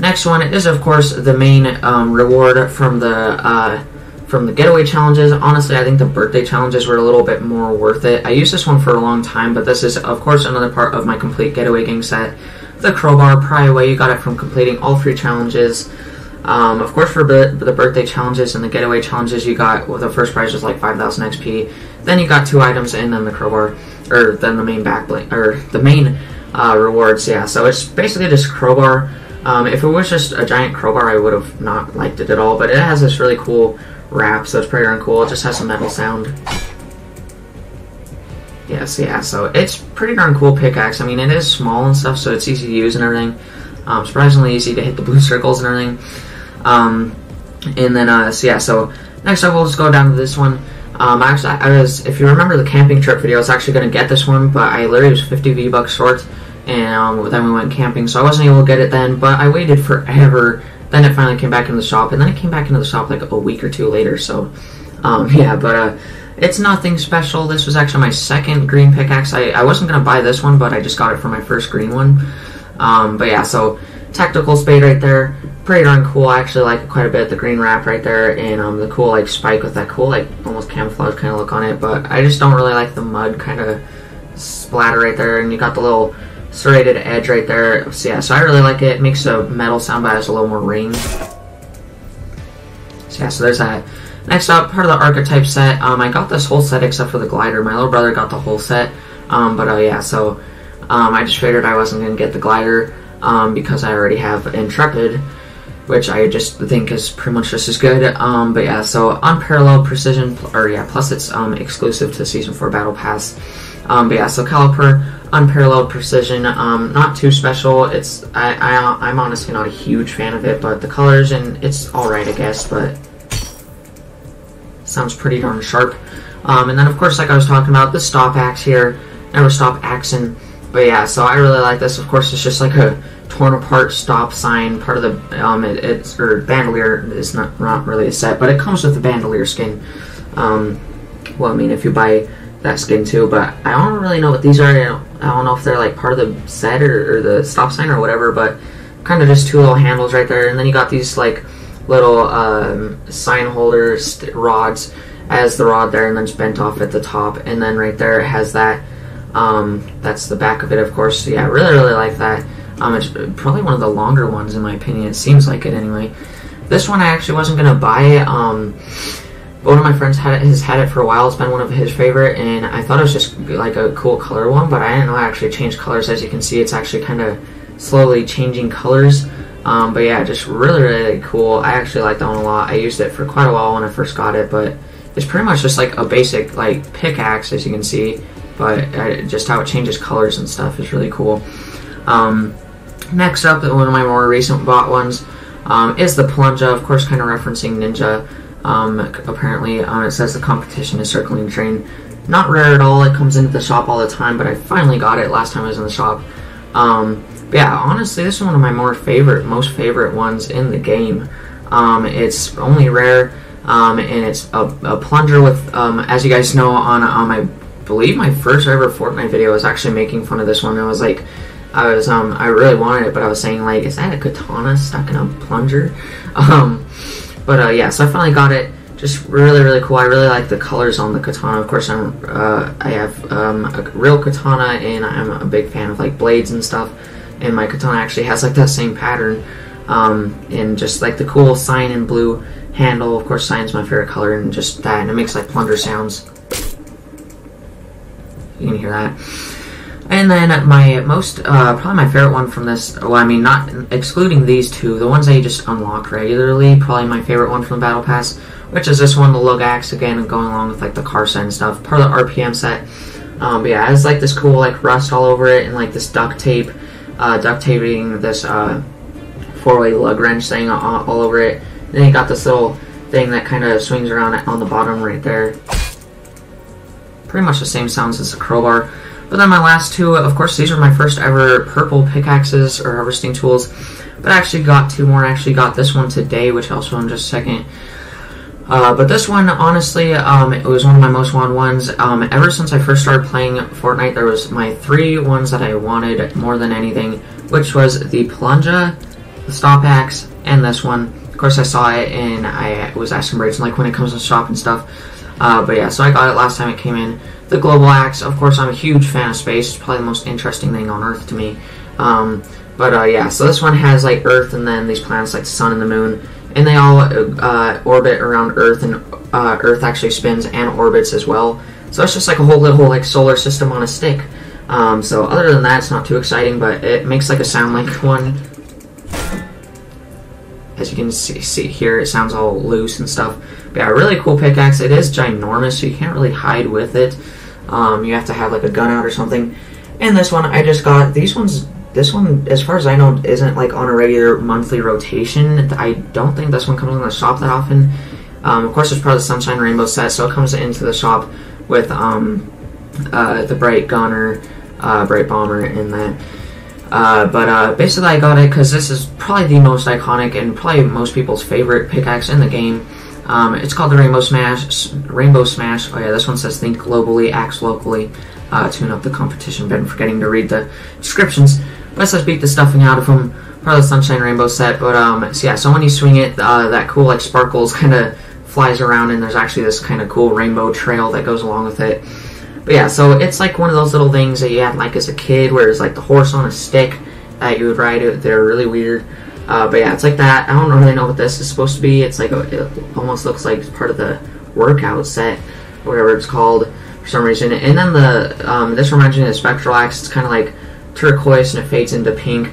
Next one is, of course, the main reward from the getaway challenges. Honestly, I think the birthday challenges were a little bit more worth it. I used this one for a long time, but this is, of course, another part of my complete getaway gang set. The crowbar pry away, you got it from completing all 3 challenges. Of course, for the birthday challenges and the getaway challenges, you got, well, the first prize was like 5,000 XP. Then you got 2 items, and then the crowbar, or then the main the main rewards. Yeah, so it's basically just crowbar. If it was just a giant crowbar, I would have not liked it at all. But it has this really cool wrap, so it's pretty darn cool. It just has a metal sound. Yes, yeah, so it's pretty darn cool pickaxe. It is small and stuff, so it's easy to use and everything. Surprisingly easy to hit the blue circles and everything. And then, so next up we'll just go down to this one. If you remember the camping trip video, I was actually going to get this one, but I literally was 50 V-Bucks short, and then we went camping, so I wasn't able to get it then, but I waited forever. Then it finally came back into the shop, and then it came back into the shop like a week or 2 later, so, yeah, but, it's nothing special. This was actually my second green pickaxe. I wasn't going to buy this one, but I just got it for my first green one. But yeah, so tactical spade right there, pretty darn cool. I actually like it quite a bit, the green wrap right there, and the cool like spike with that cool like almost camouflage kind of look on it. But I just don't really like the mud kind of splatter right there, and you got the little serrated edge right there. So yeah, so I really like it. It makes a metal sound, but it has a little more range. So yeah, so there's that. Next up, part of the archetype set. I got this whole set except for the glider. My little brother got the whole set. Yeah, so I just figured I wasn't going to get the glider because I already have Intrepid, which I just think is pretty much just as good. But yeah, so unparalleled precision, plus it's exclusive to Season 4 Battle Pass. But yeah, so caliper, unparalleled precision, not too special. I'm honestly not a huge fan of it, but the colors, and it's alright, I guess, but sounds pretty darn sharp. And then of course, like I was talking about, the stop axe here, never stop axing. But yeah, so I really like this. Of course, it's just like a torn apart stop sign, part of the it's or bandolier is not really a set, but it comes with the bandolier skin. Well, I mean, if you buy that skin too, but I don't really know what these are. I don't know if they're like part of the set or the stop sign or whatever, but kind of just two little handles right there, and then you got these like little sign holders rods as the rod there, and then it's bent off at the top, and then right there it has that. That's the back of it, of course. So yeah, I really like that. It's probably one of the longer ones in my opinion. It seems like it anyway. This one I actually wasn't gonna buy. One of my friends has had it for a while. It's been one of his favorite, and I thought it was just like a cool color one, but I didn't know it actually changed colors. As you can see, it's actually kind of slowly changing colors. But yeah, just really cool. I actually like that one a lot. I used it for quite a while when I first got it, but it's pretty much just like a basic like pickaxe, as you can see, but just how it changes colors and stuff is really cool. Next up, one of my more recent bought ones is the Plunger, of course, kind of referencing Ninja. Apparently, it says the competition is circling the train. Not rare at all. It comes into the shop all the time, but I finally got it last time I was in the shop. But yeah, honestly, this is one of my most favorite ones in the game. It's only rare, and it's a plunger with, as you guys know, on I believe my first ever Fortnite video, I was actually making fun of this one. I was like, I really wanted it, but I was saying like, is that a katana stuck in a plunger? Yeah, so I finally got it. Just really cool. I really like the colors on the katana. Of course, I have a real katana, and I'm a big fan of like blades and stuff. And my katana actually has like that same pattern, and just like the cool cyan and blue handle. Of course, cyan's my favorite color, and just that, and it makes like plunger sounds. You can hear that. And then my probably my favorite one from this, well, I mean, not excluding these two, the ones that you just unlock regularly, probably my favorite one from the Battle Pass, which is this one, the Lug Axe, again, going along with like the car set and stuff, part of the RPM set. But yeah, it has like this cool like rust all over it, and like this duct taping this 4-way lug wrench thing all over it. Then you got this little thing that kind of swings around on the bottom right there. Pretty much the same sounds as the crowbar. But then my last two, of course, these are my first ever purple pickaxes or harvesting tools. But I actually got two more. I actually got this one today, which I'll show in just a second. But this one, honestly, it was one of my most wanted ones. Ever since I first started playing Fortnite, there was my three ones that I wanted more than anything, which was the Plunger, the Stop Axe, and this one. Of course, I saw it, and I was asking Brayden, like, when it comes to the shop and stuff. But yeah, so I got it last time it came in. The Global Axe, of course, I'm a huge fan of space. It's probably the most interesting thing on Earth to me. Yeah, so this one has like Earth and then these planets like the Sun and the Moon, and they all orbit around Earth, and Earth actually spins and orbits as well. So it's just like a whole little like solar system on a stick. So other than that, it's not too exciting, but it makes like a sound like one. As you can see here, it sounds all loose and stuff. But yeah, a really cool pickaxe. It is ginormous, so you can't really hide with it. You have to have like a gun out or something. And this one, I just got these ones. This one, as far as I know, isn't like on a regular monthly rotation. I don't think this one comes in the shop that often. Of course, it's part of the Sunshine Rainbow set, so it comes into the shop with the Bright Gunner, Bright Bomber, and that. Basically, I got it because this is probably the most iconic and probably most people's favorite pickaxe in the game. It's called the Rainbow Smash. Oh yeah, this one says think globally, act locally, tune up the competition. Been forgetting to read the descriptions. But it says beat the stuffing out of them. Part of the Sunshine Rainbow set. But so yeah, so when you swing it, that cool like sparkles kind of flies around, and there's actually this kind of cool rainbow trail that goes along with it. But yeah, so it's like one of those little things that you had like as a kid, where it's like the horse on a stick that you would ride. They're really weird. But yeah, it's like that. I don't really know what this is supposed to be. It's like it almost looks like part of the workout set, or whatever it's called for some reason. And then the this reminds me of the Spectral Axe. It's kind of like turquoise and it fades into pink.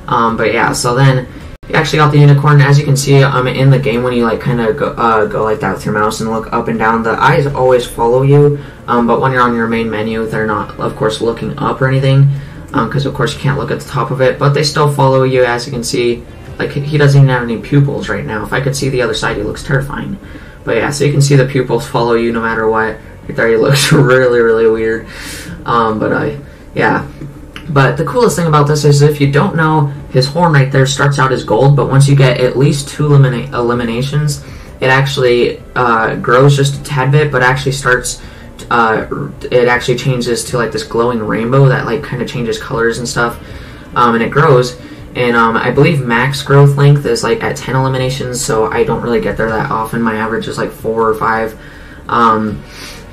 But yeah, so then you actually got the unicorn. As you can see, in the game, when you like kind of go like that with your mouse and look up and down, the eyes always follow you. But when you're on your main menu, they're not, of course, looking up or anything, because of course you can't look at the top of it. But they still follow you, as you can see. Like, he doesn't even have any pupils right now. If I could see the other side, he looks terrifying. But yeah, so you can see the pupils follow you no matter what. Right there, he looks really weird. Yeah. But the coolest thing about this is, if you don't know, his horn right there starts out as gold, but once you get at least 2 eliminations, it actually grows just a tad bit, but actually starts, it actually changes to like this glowing rainbow that like kind of changes colors and stuff, and it grows. And I believe max growth length is like at 10 eliminations, so I don't really get there that often. My average is like 4 or 5.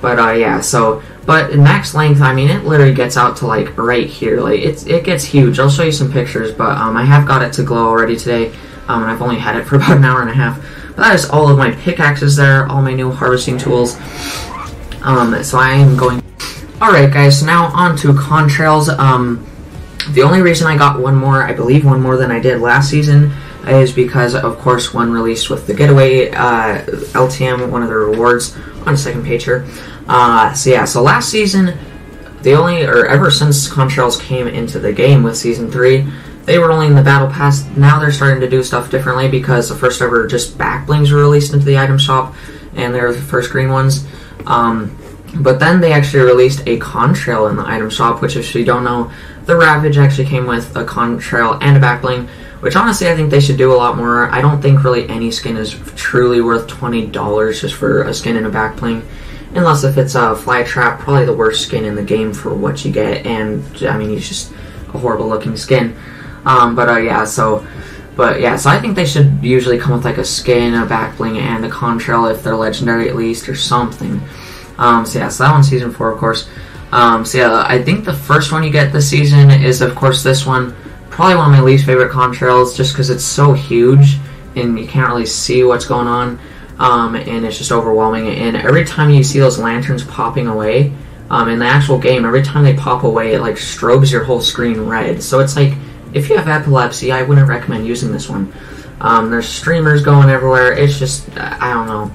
Yeah, so, but in max length, I mean, it literally gets out to like right here. Like it gets huge. I'll show you some pictures, but I have got it to glow already today, and I've only had it for about an hour and a half. But that is all of my pickaxes there, all my new harvesting tools. So I am going. Alright guys, so now on to contrails. The only reason I got one more, I believe one more than I did last season, is because, of course, one released with the getaway LTM, one of the rewards, on the second page here. So last season, ever since contrails came into the game with Season 3, they were only in the Battle Pass. Now they're starting to do stuff differently, because the first ever just back blings were released into the item shop, and they're the first green ones. But then they actually released a contrail in the item shop, which, if you don't know, the Ravage actually came with a contrail and a back bling, which honestly I think they should do a lot more. I don't think really any skin is truly worth $20 just for a skin and a back bling, unless if it's a fly trap, probably the worst skin in the game for what you get, and I mean, it's just a horrible looking skin. So I think they should usually come with like a skin, a back bling, and a contrail if they're legendary at least, or something. So that one's Season 4, of course. I think the first one you get this season is, of course, this one. Probably one of my least favorite contrails, just because it's so huge, and you can't really see what's going on, and it's just overwhelming. And every time you see those lanterns popping away, in the actual game, every time they pop away, it like strobes your whole screen red. So it's like, if you have epilepsy, I wouldn't recommend using this one. There's streamers going everywhere. It's just, I don't know.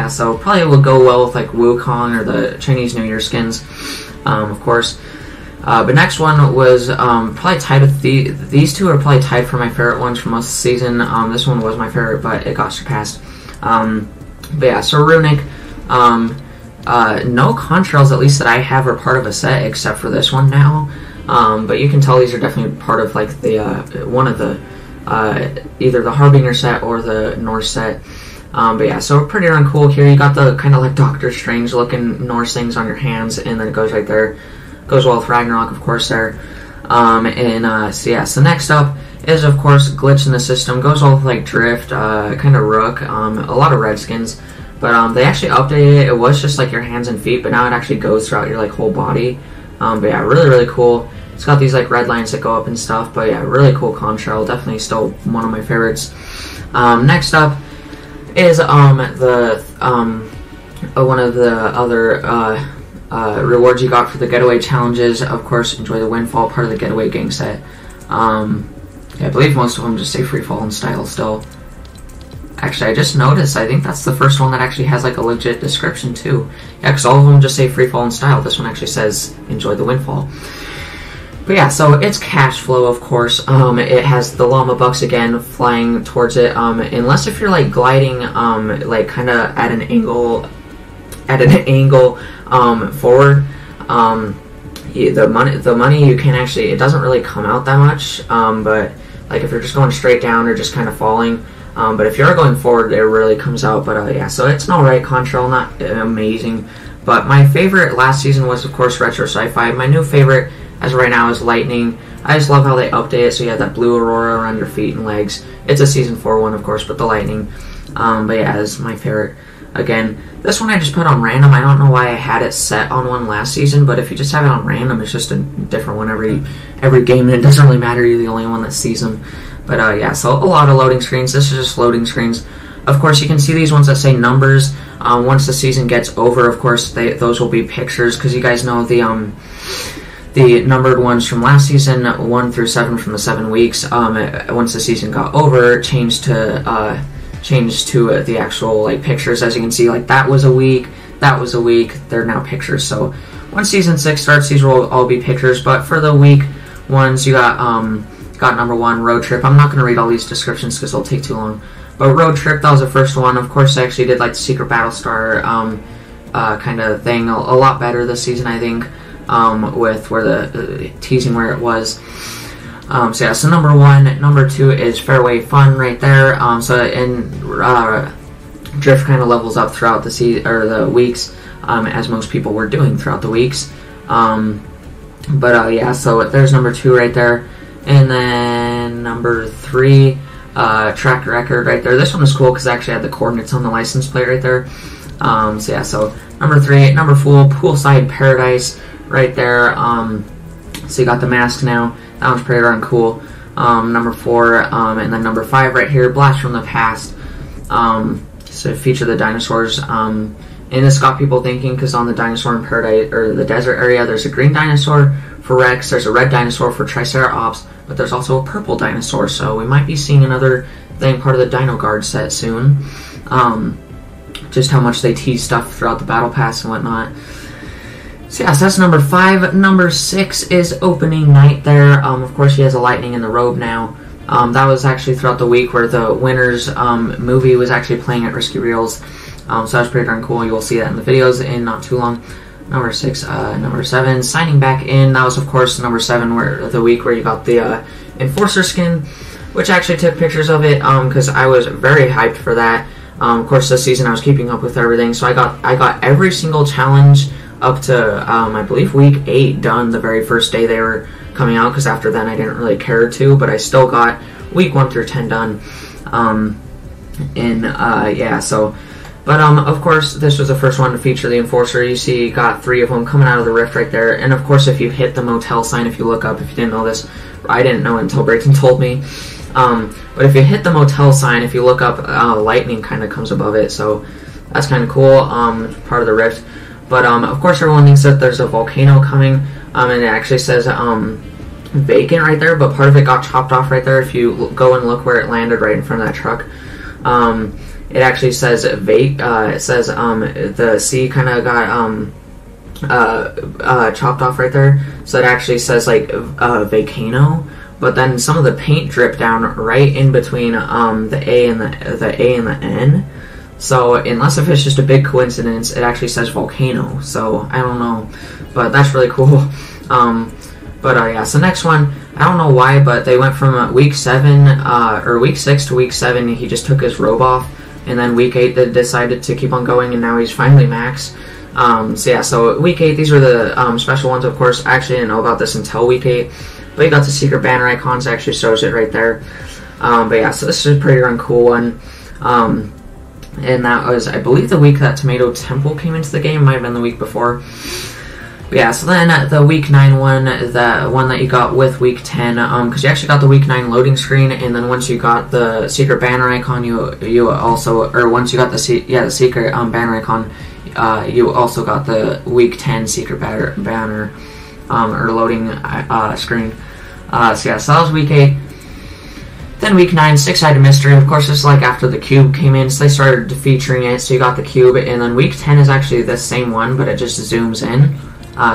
So probably it will go well with like Wukong or the Chinese New Year skins, of course. But next one was probably tied with these two are probably tied for my favorite ones from most of the season. This one was my favorite, but it got surpassed. So Runic, no contrails at least that I have are part of a set except for this one now. But you can tell these are definitely part of like the one of the either the Harbinger set or the Norse set. So pretty darn cool here. You got the kind of like Doctor Strange looking Norse things on your hands, and then it goes right there. Goes well with Ragnarok, of course, there. So next up is, of course, Glitch in the System. Goes well with like Drift, kind of Rook, a lot of red skins. But they actually updated it. It was just like your hands and feet, but now it actually goes throughout your like whole body. Really, really cool. It's got these like red lines that go up and stuff. But yeah, really cool contrail. Definitely still one of my favorites. Next up is one of the other rewards you got for the getaway challenges. Of course, enjoy the windfall, part of the getaway gang set. I believe most of them just say free fall and style still. Actually, I just noticed, I think that's the first one that actually has like a legit description too. Yeah, because all of them just say free fall and style. This one actually says enjoy the windfall. But yeah, so it's cash flow, of course. It has the llama bucks again flying towards it. Unless if you're like gliding, like kind of at an angle, forward. The money you can actually, it doesn't really come out that much. But like if you're just going straight down or just kind of falling. But if you're going forward, it really comes out. But so it's an alright contrail, not amazing. But my favorite last season was, of course, Retro Sci-Fi. My new favorite as of right now is Lightning. I just love how they update it, so you have that blue aurora around your feet and legs. It's a Season 4 one, of course, but the Lightning. It's my favorite. Again, this one I just put on random. I don't know why I had it set on one last season, but if you just have it on random, it's just a different one every game, and it doesn't really matter. You're the only one that sees them. So a lot of loading screens. This is just loading screens. Of course, you can see these ones that say numbers. Once the season gets over, of course, those will be pictures, because you guys know the numbered ones from last season, 1 through 7 from the 7 weeks, once the season got over, changed to the actual like pictures. As you can see, like that was a week, they're now pictures. So once Season 6 starts, these will all be pictures, but for the week ones, you got number 1, Road Trip. I'm not going to read all these descriptions because they'll take too long, but Road Trip, that was the first one. Of course, I actually did like the Secret Battlestar kind of thing a lot better this season, I think. with where the teasing where it was. So yeah, so number 1, number 2 is Fairway Fun right there. Drift kind of levels up throughout the weeks, as most people were doing throughout the weeks. Yeah, so there's number 2 right there, and then number 3, track record right there. This one was cool because I actually had the coordinates on the license plate right there. So yeah, so number 3, number 4, Poolside Paradise right there. So you got the mask now. That one's pretty darn cool. Number 4, and then number 5 right here, Blast from the Past. So feature the dinosaurs. And this got people thinking because on the dinosaur in Paradise or the desert area, there's a green dinosaur for Rex. There's a red dinosaur for Triceratops, but there's also a purple dinosaur. So we might be seeing another thing, part of the Dino Guard set soon. Just how much they tease stuff throughout the Battle Pass and whatnot. So yeah, so that's number 5. Number 6 is opening night there. Of course, she has a lightning in the robe now. That was actually throughout the week where the winner's movie was actually playing at Risky Reels. So that was pretty darn cool. You will see that in the videos in not too long. Number 6, number 7, signing back in. That was, of course, number 7, where the week where you got the Enforcer skin, which I actually took pictures of it because I was very hyped for that. Of course, this season I was keeping up with everything, so I got every single challenge up to I believe week 8 done the very first day they were coming out, because after then I didn't really care to, but I still got week 1 through 10 done. Yeah, so, but of course this was the first one to feature the Enforcer. You see you got 3 of them coming out of the rift right there, and of course if you hit the motel sign, if you look up, if you didn't know this, I didn't know until Brayton told me, but if you hit the motel sign, if you look up, lightning kind of comes above it, so that's kind of cool, part of the rift. But of course everyone thinks that there's a volcano coming, and it actually says vacant right there, but part of it got chopped off right there. If you go and look where it landed right in front of that truck, it actually says it says the C kind of got chopped off right there, so it actually says like volcano, but then some of the paint dripped down right in between the A and the N. So unless if it's just a big coincidence, it actually says volcano. So I don't know, but that's really cool. Yeah, so next one, I don't know why, but they went from week 7 or week 6 to week 7. He just took his robe off, and then week 8 they decided to keep on going, and now he's finally max. So yeah, so week 8, these were the special ones. Of course, I actually didn't know about this until week 8, but you got the secret banner icons. It actually shows it right there. But yeah, so this is a pretty darn cool one. And that was, I believe, the week that Tomato Temple came into the game. Might have been the week before. But yeah, so then the week 9 one, the one that you got with week 10, because you actually got the week 9 loading screen, and then once you got the secret banner icon, you also, or once you got the secret banner icon, you also got the week 10 secret banner or loading screen. So yeah, so that was week 8. Then week 9, Six-Sided Mystery. Of course, this is like after the cube came in, so they started featuring it. So you got the cube, and then week 10 is actually the same one, but it just zooms in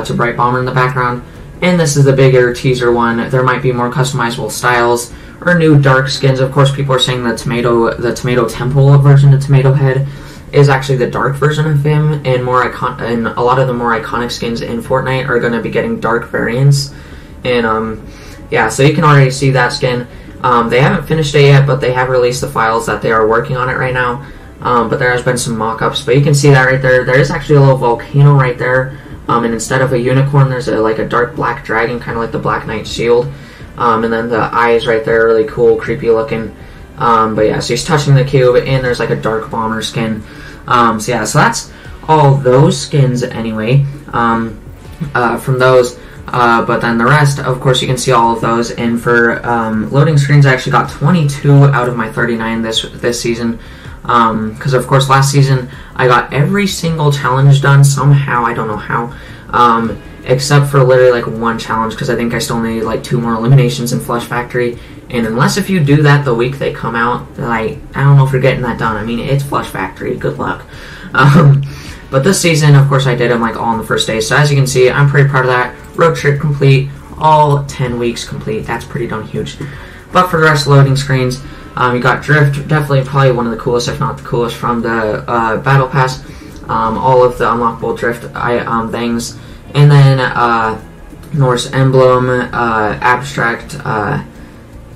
to Bright Bomber in the background. And this is the bigger teaser one. There might be more customizable styles or new dark skins. Of course, people are saying the Tomato Temple version of Tomato Head is actually the dark version of him, and and a lot of the more iconic skins in Fortnite are going to be getting dark variants. And yeah, so you can already see that skin. They haven't finished it yet, but they have released the files that they are working on it right now. But there has been some mock-ups, but you can see that right there. There is actually a little volcano right there, and instead of a unicorn, there's like a dark black dragon, kind of like the Black Knight's shield. And then the eyes right there, really cool, creepy looking. But yeah, so he's touching the cube, and there's like a dark bomber skin. So yeah, so that's all those skins anyway. From those. But then the rest, of course, you can see all of those. And for loading screens, I actually got 22 out of my 39 this season. Because of course last season I got every single challenge done somehow. I don't know how. Except for literally like one challenge, because I think I still need like 2 more eliminations in Flush Factory. And unless if you do that the week they come out, like, I don't know if you're getting that done. I mean, it's Flush Factory. Good luck. But this season, of course, I did them like all on the first day. So as you can see, I'm pretty proud of that. Road trip complete, all 10 weeks complete. That's pretty darn huge. But for the rest of the loading screens, you got Drift, definitely probably one of the coolest, if not the coolest, from the Battle Pass. All of the unlockable Drift things, And then Norse Emblem, Abstract,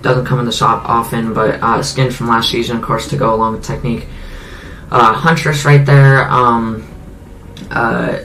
doesn't come in the shop often, but skins from last season, of course, to go along with Technique. Huntress right there,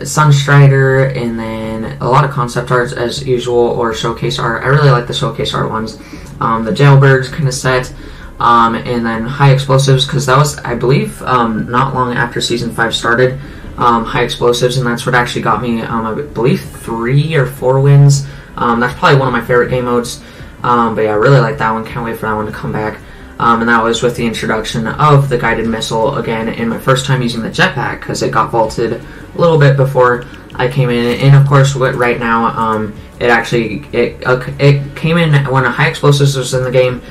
Sunstrider, and then a lot of concept arts as usual, or showcase art. I really like the showcase art ones. The Jailbirds kind of set, and then High Explosives, because that was, I believe, not long after Season 5 started, High Explosives, and that's what actually got me, I believe, 3 or 4 wins. That's probably one of my favorite game modes, but yeah, I really like that one. Can't wait for that one to come back. And that was with the introduction of the guided missile again, in my first time using the jetpack, because it got vaulted a little bit before I came in. And of course, right now, it came in when a High Explosives was in the game.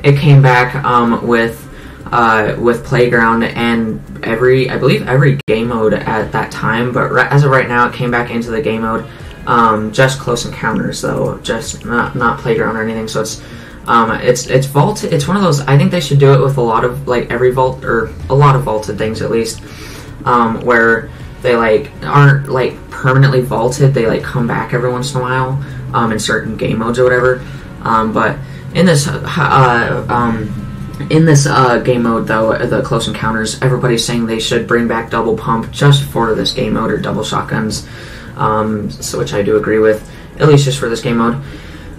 It came back with Playground and I believe every game mode at that time. But as of right now, it came back into the game mode. Just Close Encounters though, just not Playground or anything. So it's vaulted. It's one of those. I think they should do it with a lot of every vault, or a lot of vaulted things at least, where they aren't permanently vaulted. They come back every once in a while in certain game modes or whatever. But in this game mode though, the Close Encounters, everybody's saying they should bring back double pump just for this game mode, or double shotguns. Which I do agree with, at least just for this game mode.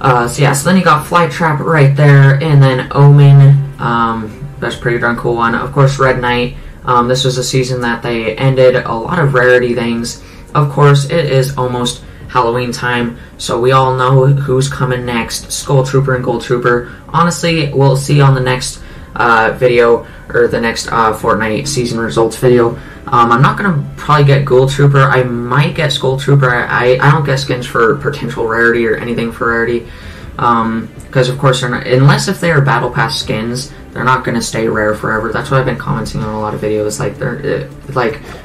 So then you got Flytrap right there, and then Omen, that's a pretty darn cool one. Of course, Red Knight, this was a season that they ended a lot of rarity things. Of course, it is almost Halloween time, so we all know who's coming next, Skull Trooper and Gold Trooper. Honestly, we'll see on the next video, or the next Fortnite season results video. I'm not going to probably get Gold Trooper. I might get Skull Trooper. I don't get skins for potential rarity or anything for rarity. Because, of course, they're not, unless if they are Battle Pass skins, they're not going to stay rare forever. That's what I've been commenting on a lot of videos.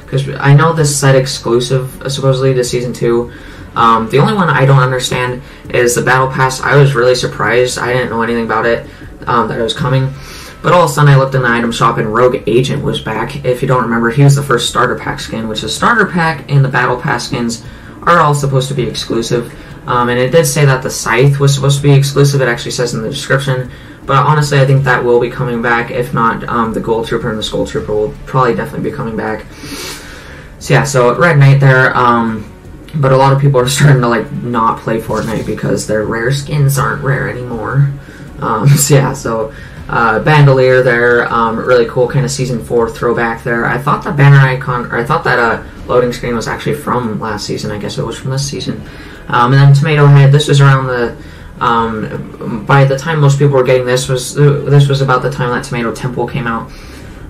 Because I know this set exclusive, supposedly, to Season 2. The only one I don't understand is the Battle Pass. I was really surprised. I didn't know anything about it, that it was coming. But all of a sudden, I looked in the item shop and Rogue Agent was back. If you don't remember, he was the first starter pack skin, which the starter pack and the battle pass skins are all supposed to be exclusive. And it did say that the Scythe was supposed to be exclusive. It actually says in the description. But honestly, I think that will be coming back. If not, the Gold Trooper and the Skull Trooper will probably definitely be coming back. So yeah, so Red Knight there. But a lot of people are starting to not play Fortnite because their rare skins aren't rare anymore. Bandolier there, really cool kind of Season 4 throwback there. I thought that banner icon, or I thought that loading screen was actually from last season. I guess it was from this season. And then Tomato Head, this was around the, by the time most people were getting this was about the time that Tomato Temple came out.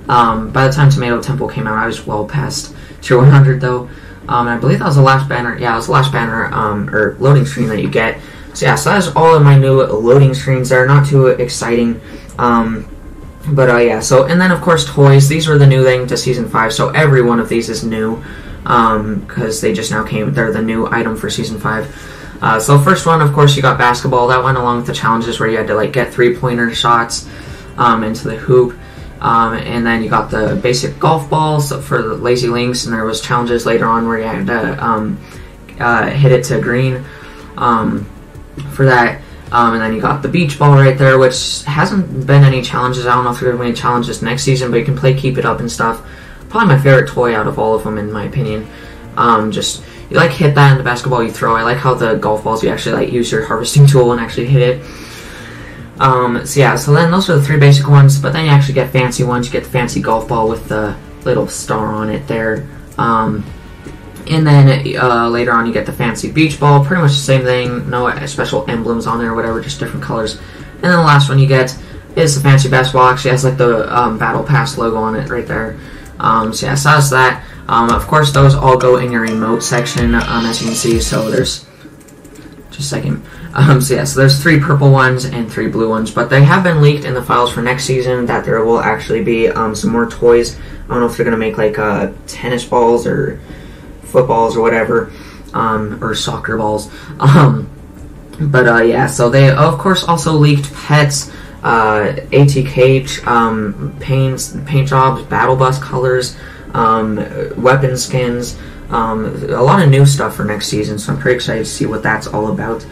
By the time Tomato Temple came out, I was well past Tier 100 though. And I believe that was the last banner, yeah, it was the last banner, or loading screen that you get. So yeah, so that is all of my new loading screens. They're not too exciting. So, and then of course toys. These were the new thing to Season 5, so every one of these is new, because they just now came, they're the new item for Season 5. So first one, of course, you got basketball. That went along with the challenges where you had to get 3-pointer shots, into the hoop. And then you got the basic golf balls for the Lazy Links, and there was challenges later on where you had to, hit it to green, for that. And then you got the beach ball right there, which hasn't been any challenges. I don't know if there are going to be any challenges next season, but you can play Keep It Up and stuff. Probably my favorite toy out of all of them, in my opinion. You hit that in the basketball you throw. I like how the golf balls, you actually use your harvesting tool and actually hit it. So then those are the 3 basic ones, but then you actually get fancy ones. You get the fancy golf ball with the little star on it there. And then later on you get the fancy beach ball, pretty much the same thing, no special emblems on there or whatever, just different colors. And then the last one you get is the fancy basketball, actually has the Battle Pass logo on it right there. So that's that. Of course those all go in your emote section, as you can see, so there's, just a second. So there's 3 purple ones and 3 blue ones, but they have been leaked in the files for next season that there will actually be some more toys. I don't know if they're going to make tennis balls or footballs or whatever, or soccer balls. So they of course also leaked pets, ATK, paint jobs, battle bus colors, weapon skins, a lot of new stuff for next season, so I'm pretty excited to see what that's all about.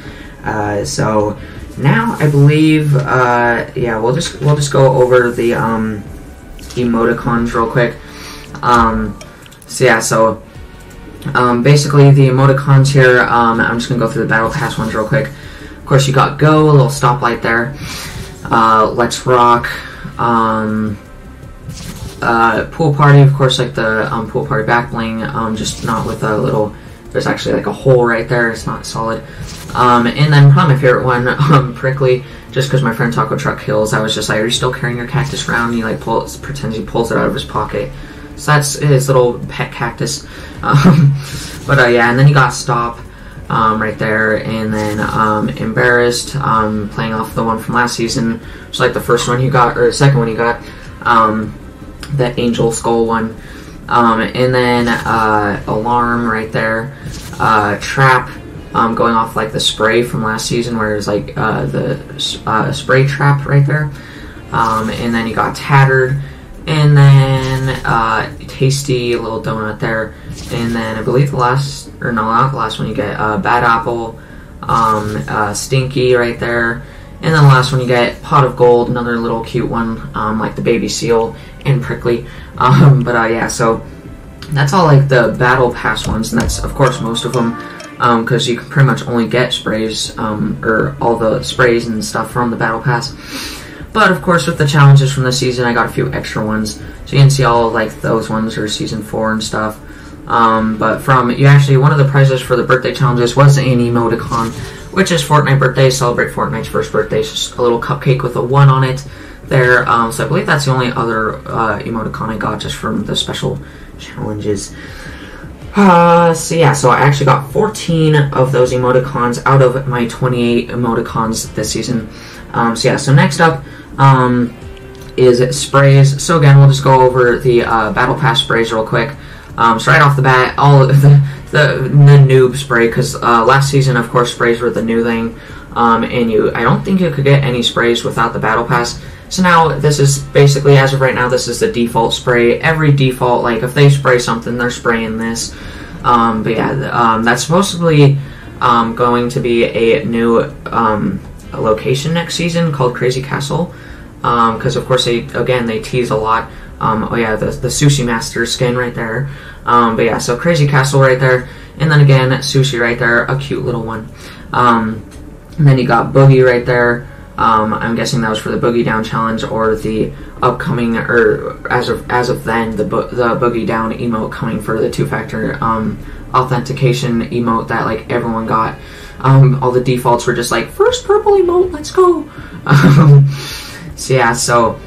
So now I believe, yeah, we'll just go over the emoticons real quick. So yeah, so basically the emoticons here, I'm just gonna go through the battle pass ones real quick. Of course, you got go, a little stoplight there. Let's rock. Pool party, of course, like the pool party back bling, just not with a little. There's actually like a hole right there. It's not solid. And then probably my favorite one, prickly. Just because my friend Taco Truck Hills, I was just like, "Are you still carrying your cactus around?" And he like pretends he pulls it out of his pocket. So that's his little pet cactus. But yeah, and then you got stop right there, and then embarrassed, playing off the one from last season, just like the first one you got, or the second one you got, the angel skull one, and then alarm right there, trap, going off like the spray from last season, where it's like the spray trap right there, and then you got tattered. And then tasty, a little donut there, and then I believe the last, or no, not the last one, you get bad apple, stinky right there, and then the last one you get pot of gold, another little cute one, like the baby seal, and prickly. But yeah, so that's all like the battle pass ones, and that's of course most of them, because you can pretty much only get sprays, or all the sprays and stuff from the battle pass. But of course, with the challenges from this season, I got a few extra ones, so you can see all of, like those ones are season 4 and stuff. But from one of the prizes for the birthday challenges was an emoticon, which is Fortnite birthday. Celebrate Fortnite's first birthday. It's just a little cupcake with a 1 on it there. So I believe that's the only other emoticon I got just from the special challenges. So yeah, so I actually got 14 of those emoticons out of my 28 emoticons this season. So yeah, so next up is sprays. So again, we'll just go over the battle pass sprays real quick. So right off the bat, all of the noob spray, because last season, of course, sprays were the new thing, and I don't think you could get any sprays without the battle pass. So now this is basically, as of right now, this is the default spray. Every default, like if they spray something, they're spraying this. But yeah, that's supposedly going to be a new location next season called Crazy Castle, because of course they tease a lot. Oh yeah, the Sushi Master skin right there. But yeah, so Crazy Castle right there, and then again Sushi right there, a cute little one. And then you got Boogie right there. I'm guessing that was for the Boogie Down challenge, or the upcoming, or as of then, the Boogie Down emote coming for the 2-factor authentication emote that like everyone got. All the defaults were just like, first purple emote, let's go. So yeah, so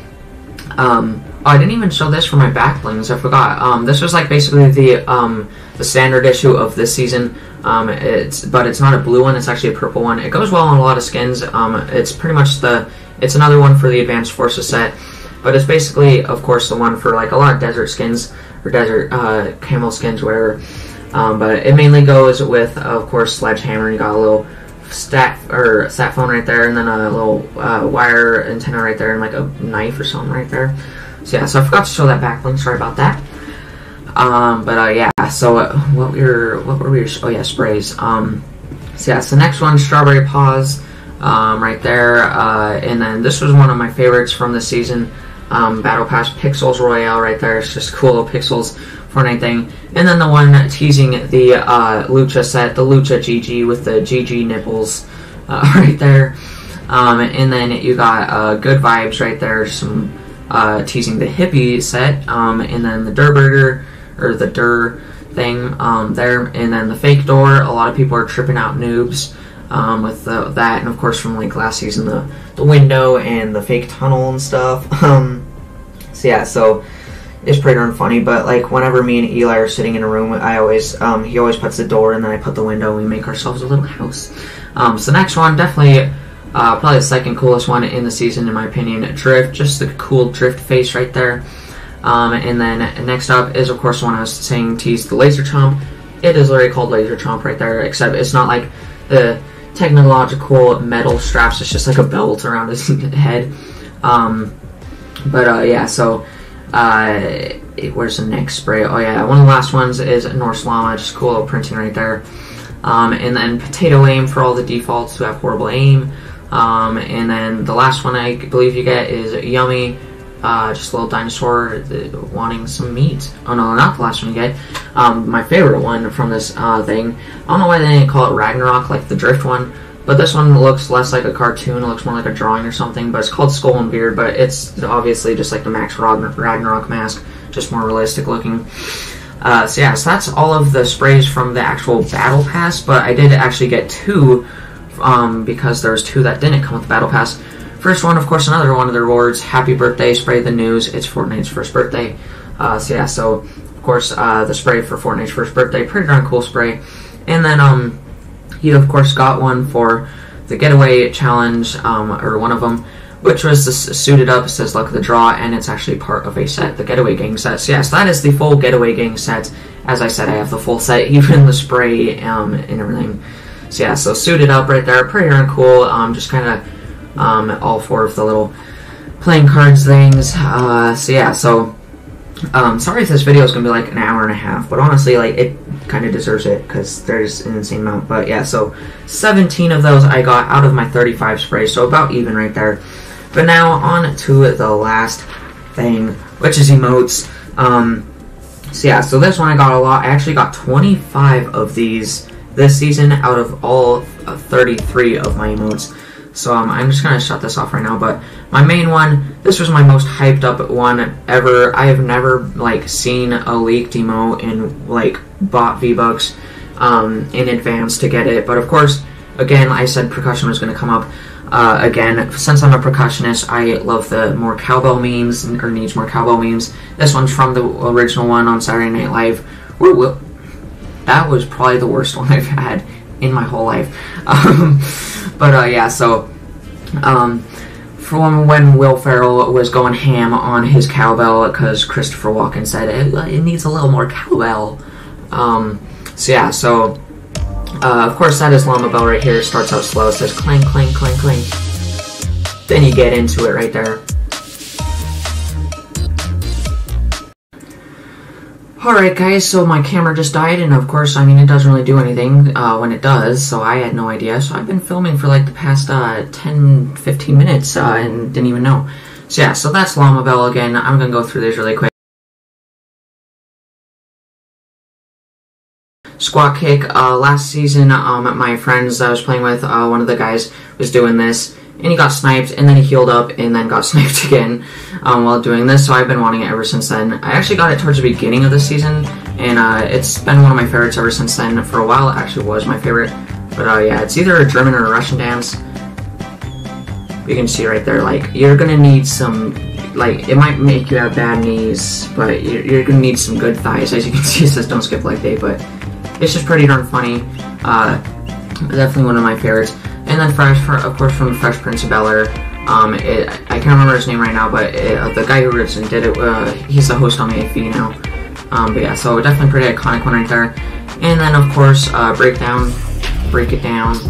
oh, I didn't even show this for my back blings. I forgot. This was like basically the standard issue of this season. But it's not a blue one. It's actually a purple one. It goes well on a lot of skins. It's pretty much it's another one for the Advanced Forces set, but it's basically, of course, the one for like a lot of desert skins or desert camel skins, whatever. But it mainly goes with, of course, Sledgehammer. You got a little stat phone right there, and then a little wire antenna right there, and like a knife or something right there. So yeah, so I forgot to show that back bling. Sorry about that. But yeah, so what were we? Oh yeah, sprays. So yeah, so next one, Strawberry Paws, right there, and then this was one of my favorites from the season, Battle Pass Pixels Royale right there. It's just cool little pixels Fortnite thing, and then the one teasing the Lucha set, the Lucha GG with the GG nipples, right there, and then you got Good Vibes right there, some teasing the hippie set, and then the Durr Burger, or the Durr thing there, and then the fake door. A lot of people are tripping out noobs with that, and of course from like last season, the window and the fake tunnel and stuff. So yeah, so it's pretty darn funny. But like whenever me and Eli are sitting in a room, I always he always puts the door, and then I put the window, and we make ourselves a little house. So next one, definitely probably the second coolest one in the season in my opinion, Drift. Just the cool drift face right there. And then next up is, of course, the one I was saying, tease the Laser Chomp. It is literally called Laser Chomp right there, except it's not like the technological metal straps. It's just like a belt around his head. But yeah, so Where's the next spray? Oh yeah, one of the last ones is Norse Llama, just cool little printing right there. And then Potato Aim for all the defaults who have horrible aim. And then the last one I believe you get is Yummy, just a little dinosaur wanting some meat. Oh no, not the last one you get. My favorite one from this thing. I don't know why they didn't call it Ragnarok like the Drift one, but this one looks less like a cartoon. It looks more like a drawing or something. But it's called Skull and Beard, but it's obviously just like the Max Ragnarok mask, just more realistic looking. So yeah, so that's all of the sprays from the actual Battle Pass, but I did actually get 2, because there's 2 that didn't come with the Battle Pass. First one, of course, another one of the rewards, Happy Birthday Spray the News. It's Fortnite's first birthday. So yeah, so of course, the spray for Fortnite's first birthday, pretty darn cool spray. And then you of course got one for the Getaway Challenge, or one of them, which was the Suited Up. It says Luck of the Draw, and it's actually part of a set, the Getaway Gang set. So yes, that is the full Getaway Gang set. As I said, I have the full set, even the spray and everything. So yeah, so Suited Up right there, pretty darn cool. Just kind of all 4 of the little playing cards things. So yeah, so sorry if this video is gonna be like an hour and a half, but honestly, like, it kind of deserves it because there's an insane amount. But yeah, so 17 of those I got out of my 35 sprays, so about even right there. But now on to the last thing, which is emotes. So yeah, so this one I got a lot. I actually got 25 of these this season out of all 33 of my emotes. So I'm just gonna shut this off right now. But my main one, this was my most hyped up one ever. I have never like seen a leaked emote and like bought V-Bucks in advance to get it. But of course, again, I said percussion was gonna come up. Again, since I'm a percussionist, I love the more cowbell memes, or needs more cowbell memes. This one's from the original one on Saturday Night Live. That was probably the worst one I've had in my whole life. But yeah, so from when Will Ferrell was going ham on his cowbell because Christopher Walken said it needs a little more cowbell. So yeah, so of course that is Llama Bell right here. It starts out slow. It says clang, clang, clang, clang. Then you get into it right there. Alright guys, so my camera just died, and of course, I mean, it doesn't really do anything when it does, so I had no idea. So I've been filming for like the past 10-15 minutes and didn't even know. So yeah, so that's Llama Bell again. I'm gonna go through this really quick. Squat Kick, last season, my friends that I was playing with, one of the guys was doing this, and he got sniped, and then he healed up, and then got sniped again while doing this, so I've been wanting it ever since then. I actually got it towards the beginning of the season, and it's been one of my favorites ever since then. For a while, it actually was my favorite, but yeah, it's either a German or a Russian dance. You can see right there, like, you're gonna need some, like, it might make you have bad knees, but you're gonna need some good thighs. As you can see, it says don't skip leg day, but it's just pretty darn funny. Definitely one of my favorites. And then of course, from Fresh Prince of Bel-Air. I can't remember his name right now, but the guy who originally did it, he's the host on AFV now. But yeah, so definitely pretty iconic one right there. And then of course, Break It Down.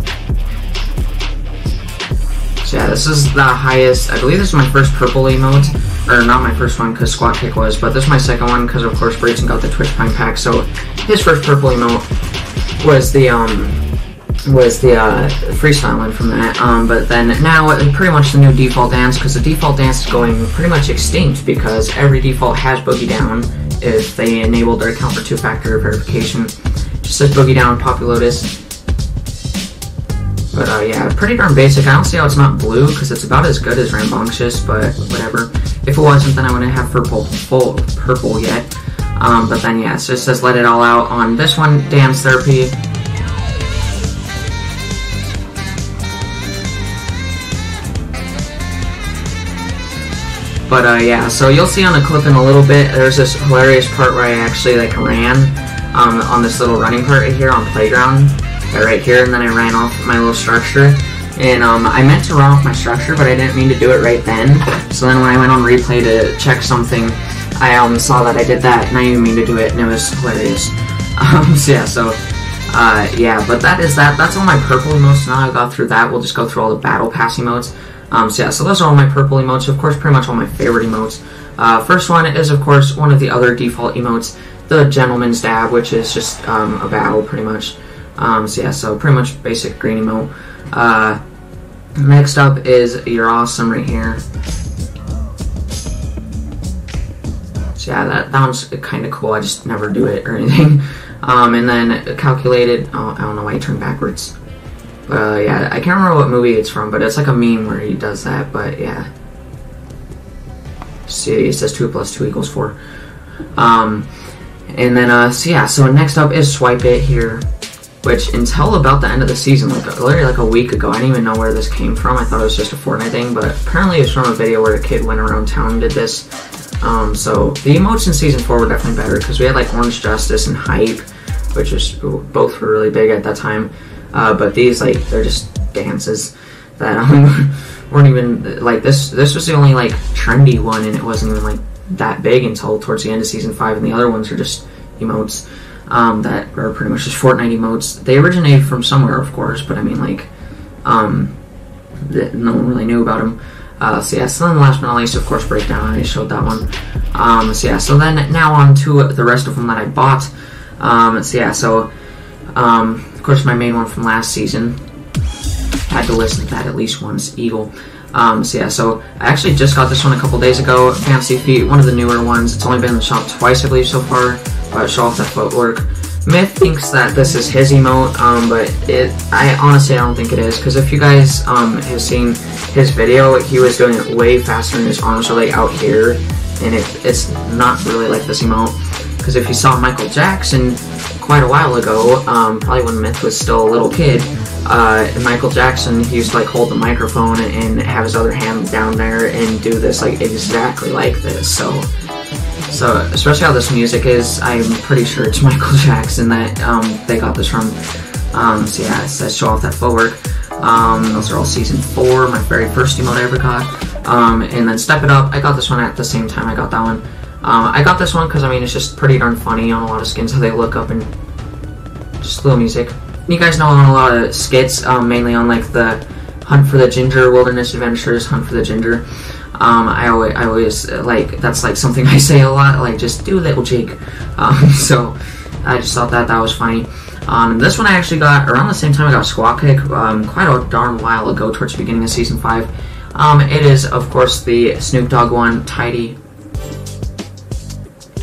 So yeah, this is the highest, I believe this is my first purple emote, or not my first one because Squat Kick was, but this is my second one because of course Brayton got the Twitch Prime pack, so his first purple emote was the freestyle one from that, but then now pretty much the new default dance, because the default dance is going pretty much extinct because every default has Boogie Down if they enabled their account for 2-factor verification. Just says Boogie Down, Poppy Lotus. But yeah, pretty darn basic. I don't see how it's not blue, because it's about as good as Rambunctious, but whatever. If it wasn't, then I wouldn't have purple yet. But then yeah, so it says Let It All Out on this one, Dance Therapy. But yeah, so you'll see on the clip in a little bit, there's this hilarious part where I actually like ran on this little running part right here on Playground. Right here, and then I ran off my little structure, and I meant to run off my structure, but I didn't mean to do it right then. So then when I went on replay to check something, I saw that I did that, and I didn't mean to do it, and it was hilarious. So yeah, so yeah, but that is that. That's all my purple emotes. Now I got through that, we'll just go through all the battle pass emotes. So yeah, so those are all my purple emotes. Of course, pretty much all my favorite emotes. First one is, of course, one of the other default emotes, the gentleman's dab, which is just a battle, pretty much. So yeah, so pretty much basic green emote. Next up is You're Awesome right here. So yeah, that one's kind of cool. I just never do it or anything. And then Calculated. Oh, I don't know why he turned backwards. Yeah, I can't remember what movie it's from, but it's like a meme where he does that. But yeah. See, it says 2 + 2 = 4. And then, so yeah, so next up is Swipe It here, which until about the end of the season, literally like a week ago, I didn't even know where this came from. I thought it was just a Fortnite thing, but apparently it's from a video where a kid went around town and did this. So the emotes in Season 4 were definitely better, because we had like Orange Justice and Hype, which is both were really big at that time. But these, like, they're just dances that weren't even, like, this was the only, like, trendy one, and it wasn't even, like, that big until towards the end of Season 5, and the other ones are just emotes that are pretty much just Fortnite emotes. They originated from somewhere, of course, but I mean, like, no one really knew about them. So yeah, so then last but not least, of course, Breakdown. I showed that one. So yeah, so then now on to the rest of them that I bought. So yeah, so of course my main one from last season, had to listen to that at least once, Eagle. So yeah, so I actually just got this one a couple days ago. Fancy Feet, one of the newer ones. It's only been in the shop twice, I believe, so far. But show off that footwork. Myth thinks that this is his emote, but I honestly don't think it is, because if you guys have seen his video, he was doing it way faster, and his arms are like out here, and it's not really like this emote. Because if you saw Michael Jackson quite a while ago, probably when Myth was still a little kid, Michael Jackson, he used to like hold the microphone and have his other hand down there and do this like exactly like this. So especially how this music is, I'm pretty sure it's Michael Jackson that they got this from. So yeah, it says show off that footwork. Those are all Season 4, my very first emote I ever got. And then Step It Up, I got this one at the same time I got that one. I got this one because, I mean, it's just pretty darn funny on a lot of skins, how they look up and just little music. You guys know on a lot of skits, mainly on like the Hunt for the Ginger, Wilderness Adventures, Hunt for the Ginger. I always like, that's like something I say a lot, like just do little jig. So I just thought that was funny. This one I actually got around the same time I got Squawk Kick, quite a darn while ago, towards the beginning of Season 5. It is, of course, the Snoop Dogg one, Tidy.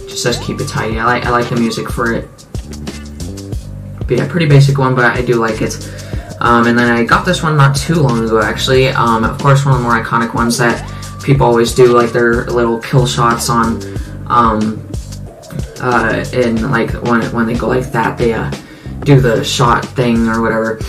Just says keep it tidy. I like the music for it. But yeah, pretty basic one, but I do like it. And then I got this one not too long ago, actually. Of course, one of the more iconic ones that people always do, like their little kill shots on, and like when they go like that, they do the shot thing or whatever.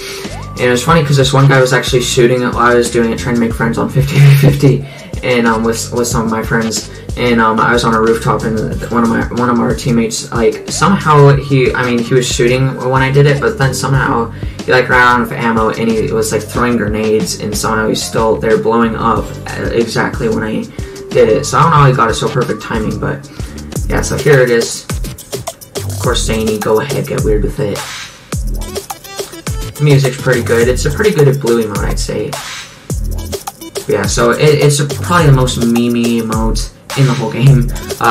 And it was funny because this one guy was actually shooting it while I was doing it, trying to make friends on 50v50, and with some of my friends. And I was on a rooftop, and one of our teammates, like, somehow he was shooting when I did it, but then somehow he like ran out of ammo, and he was like throwing grenades, and somehow he's still there blowing up exactly when I did it. So I don't know how he got it so perfect timing, but yeah. So here it is. Of course, Zany, go ahead, get weird with it. The music's pretty good. It's a pretty good blue emote, I'd say. Yeah, so it's probably the most memey emote in the whole game.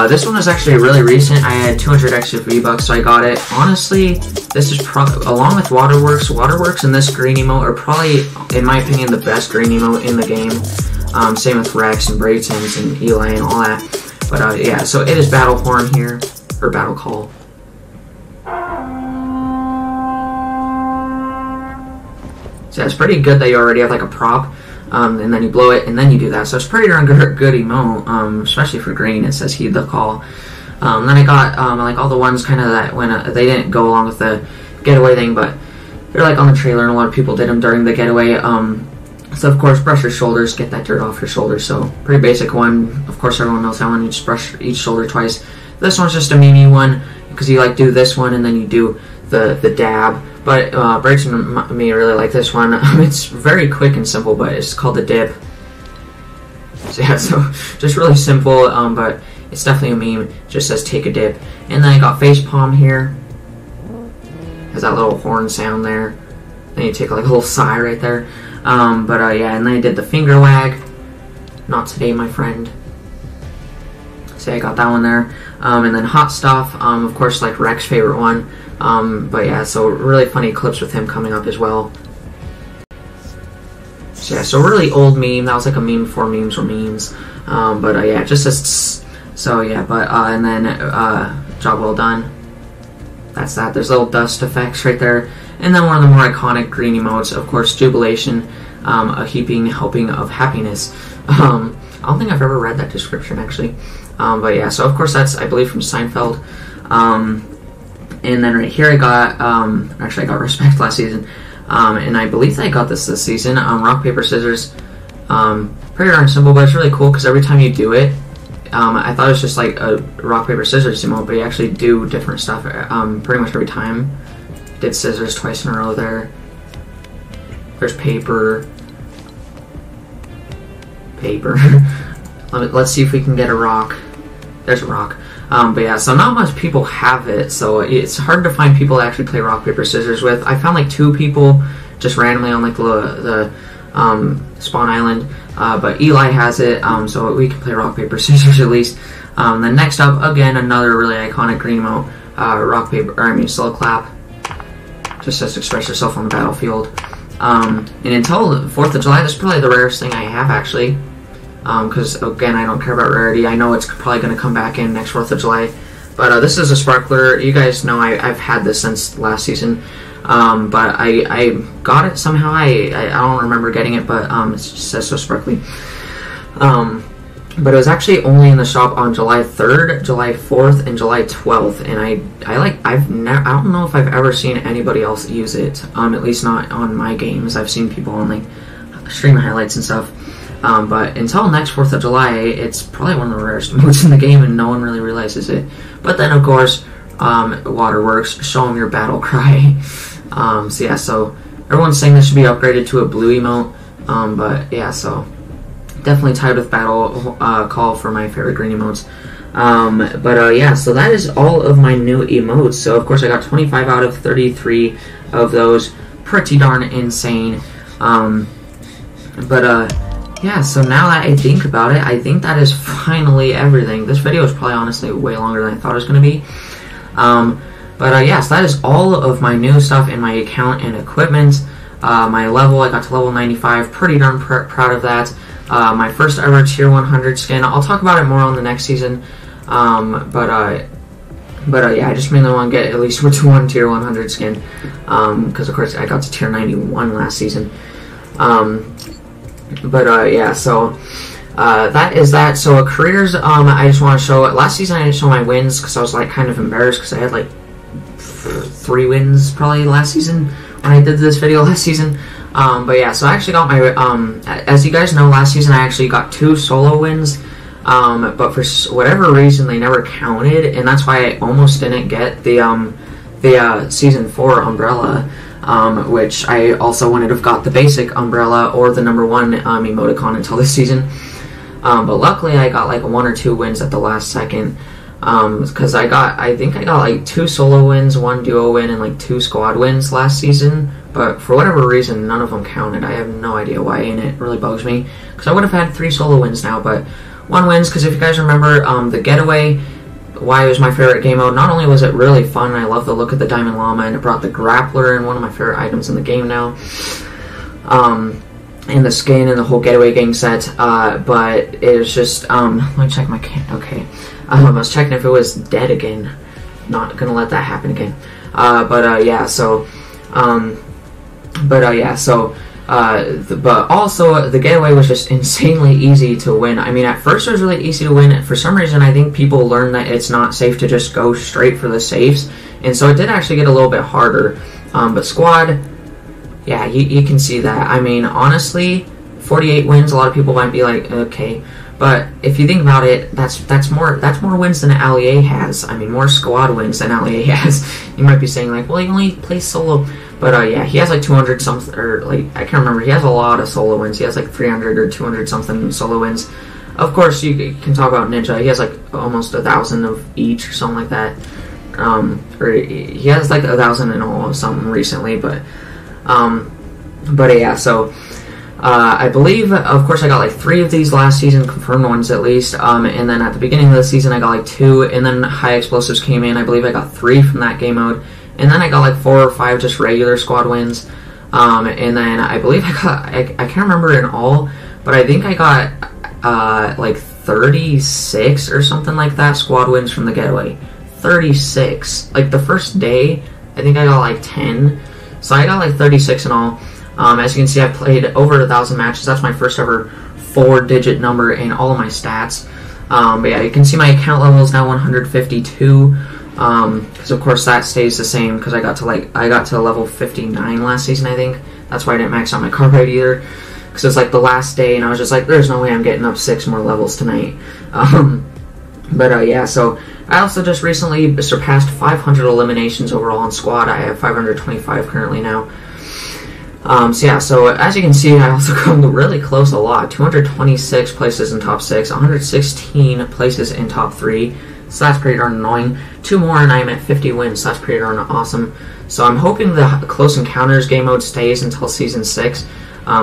This one was actually really recent. I had 200 extra V-Bucks, so I got it. Honestly, this is probably, along with Waterworks and this green emote are probably, in my opinion, the best green emote in the game. Same with Rex and Braytons and Eli and all that. But yeah, so it is Battle Horn here, or Battle Call. So it's pretty good that you already have like a prop. And then you blow it, and then you do that. So it's pretty darn good emote, especially for green. It says heed the call. Then I got like all the ones kind of that when they didn't go along with the getaway thing, but they're like on the trailer, and a lot of people did them during the getaway. So of course, brush your shoulders, get that dirt off your shoulders. So pretty basic one. Of course, everyone knows that one. You just brush each shoulder twice. This one's just a meme one because you like do this one, and then you do the dab. But Brayton and me really like this one. It's very quick and simple, but it's called the dip. So yeah, so just really simple, but it's definitely a meme. It just says take a dip. And then I got Facepalm here. Has that little horn sound there. Then you take like a little sigh right there. Yeah, and then I did the finger wag. Not today, my friend. So I got that one there. And then Hot Stuff, of course, like Rex's favorite one. But yeah, so really funny clips with him coming up as well. So yeah, so really old meme. That was like a meme before memes were memes. But yeah, just as so yeah. But and then job well done. That's that. There's little dust effects right there. And then one of the more iconic green emotes, of course, Jubilation, a heaping helping of happiness. I don't think I've ever read that description actually. But yeah, so of course that's, I believe, from Seinfeld. And then right here I got, actually I got Respect last season. And I believe that I got this season. Rock, paper, scissors. Pretty darn simple, but it's really cool because every time you do it, I thought it was just like a rock, paper, scissors emote, but you actually do different stuff pretty much every time. Did scissors twice in a row there. There's paper. Let's see if we can get a rock. There's a rock. But yeah, so not much people have it, so it's hard to find people to actually play rock, paper, scissors with. I found like 2 people just randomly on like the Spawn Island, but Eli has it, so we can play rock, paper, scissors at least. Then next up, again, another really iconic green emote, rock, paper, slow clap. Just says express yourself on the battlefield. And until the 4th of July, this is probably the rarest thing I have actually. Because again, I don't care about rarity. I know it's probably going to come back in next 4th of July. But this is a sparkler. You guys know I've had this since last season. But I got it somehow. I don't remember getting it, but it just says so sparkly. But it was actually only in the shop on July 3rd, July 4th, and July 12th, and I don't know if I've ever seen anybody else use it. At least not on my games. I've seen people on like stream highlights and stuff. But until next 4th of July, it's probably one of the rarest emotes in the game, and no one really realizes it. But then, of course, Waterworks, show them your battle cry. So yeah, so everyone's saying this should be upgraded to a blue emote. But yeah, so definitely tied with battle call for my favorite green emotes. But yeah, so that is all of my new emotes. So of course I got 25 out of 33 of those. Pretty darn insane. Yeah, so now that I think about it, I think that is finally everything. This video is probably honestly way longer than I thought it was going to be. Yeah, so that is all of my new stuff in my account and equipment. My level, I got to level 95. Pretty darn proud of that. My first ever tier 100 skin. I'll talk about it more on the next season. Yeah, I just mainly want to get at least one tier 100 skin. Because of course I got to tier 91 last season. Yeah, so that is that. So careers, I just want to show, last season I didn't show my wins because I was like kind of embarrassed because I had like 3 wins probably last season when I did this video last season. But yeah, so I actually got my, as you guys know, last season I actually got 2 solo wins, but for whatever reason they never counted, and that's why I almost didn't get the season 4 umbrella. Which I also wouldn't have got the basic umbrella or the #1 emoticon until this season. But luckily I got like 1 or 2 wins at the last second. Because I think I got like 2 solo wins, 1 duo win, and like 2 squad wins last season. But for whatever reason, none of them counted. I have no idea why, and it really bugs me. Because I would have had 3 solo wins now, but 1 wins. Because if you guys remember, the getaway, why it was my favorite game mode. Not only was it really fun, I love the look of the Diamond Llama, and it brought the grappler in, one of my favorite items in the game now. And the skin and the whole getaway game set. But it was just, let me check my okay. I was checking if it was dead again. Not gonna let that happen again. Yeah, so, but also the getaway was just insanely easy to win. I mean, at first it was really easy to win. For some reason, I think people learned that it's not safe to just go straight for the safes, and so it did actually get a little bit harder. But squad, yeah, you can see that. I mean, honestly, 48 wins. A lot of people might be like, okay, but if you think about it, that's more wins than Allier has. I mean, more squad wins than Allier has. You might be saying like, well, he only plays solo. But yeah, he has like 200 something, or like, I can't remember. He has a lot of solo wins. He has like 300 or 200 something solo wins. Of course, you can talk about Ninja. He has like almost 1,000 of each or something like that. Or he has like 1,000 in all of something recently. But yeah, so I believe, of course, I got like 3 of these last season, confirmed ones at least, and then at the beginning of the season I got like 2, and then high explosives came in. I believe I got 3 from that game mode, and then I got like 4 or 5 just regular squad wins, and then I believe I got, I can't remember in all, but I think I got like 36 or something like that squad wins from the getaway. 36. Like the first day, I think I got like 10, so I got like 36 in all. As you can see, I've played over 1,000 matches. That's my first ever 4-digit number in all of my stats. But yeah, you can see my account level is now 152. Because of course that stays the same. Because I got to level 59 last season, I think. That's why I didn't max out my car rate either. Because it's like the last day, and I was just like, there's no way I'm getting up 6 more levels tonight. Yeah, so I also just recently surpassed 500 eliminations overall on squad. I have 525 currently now. So as you can see, I also come really close a lot. 226 places in top 6, 116 places in top 3, so that's pretty darn annoying. 2 more and I'm at 50 wins, so that's pretty darn awesome. So I'm hoping the Close Encounters game mode stays until Season 6,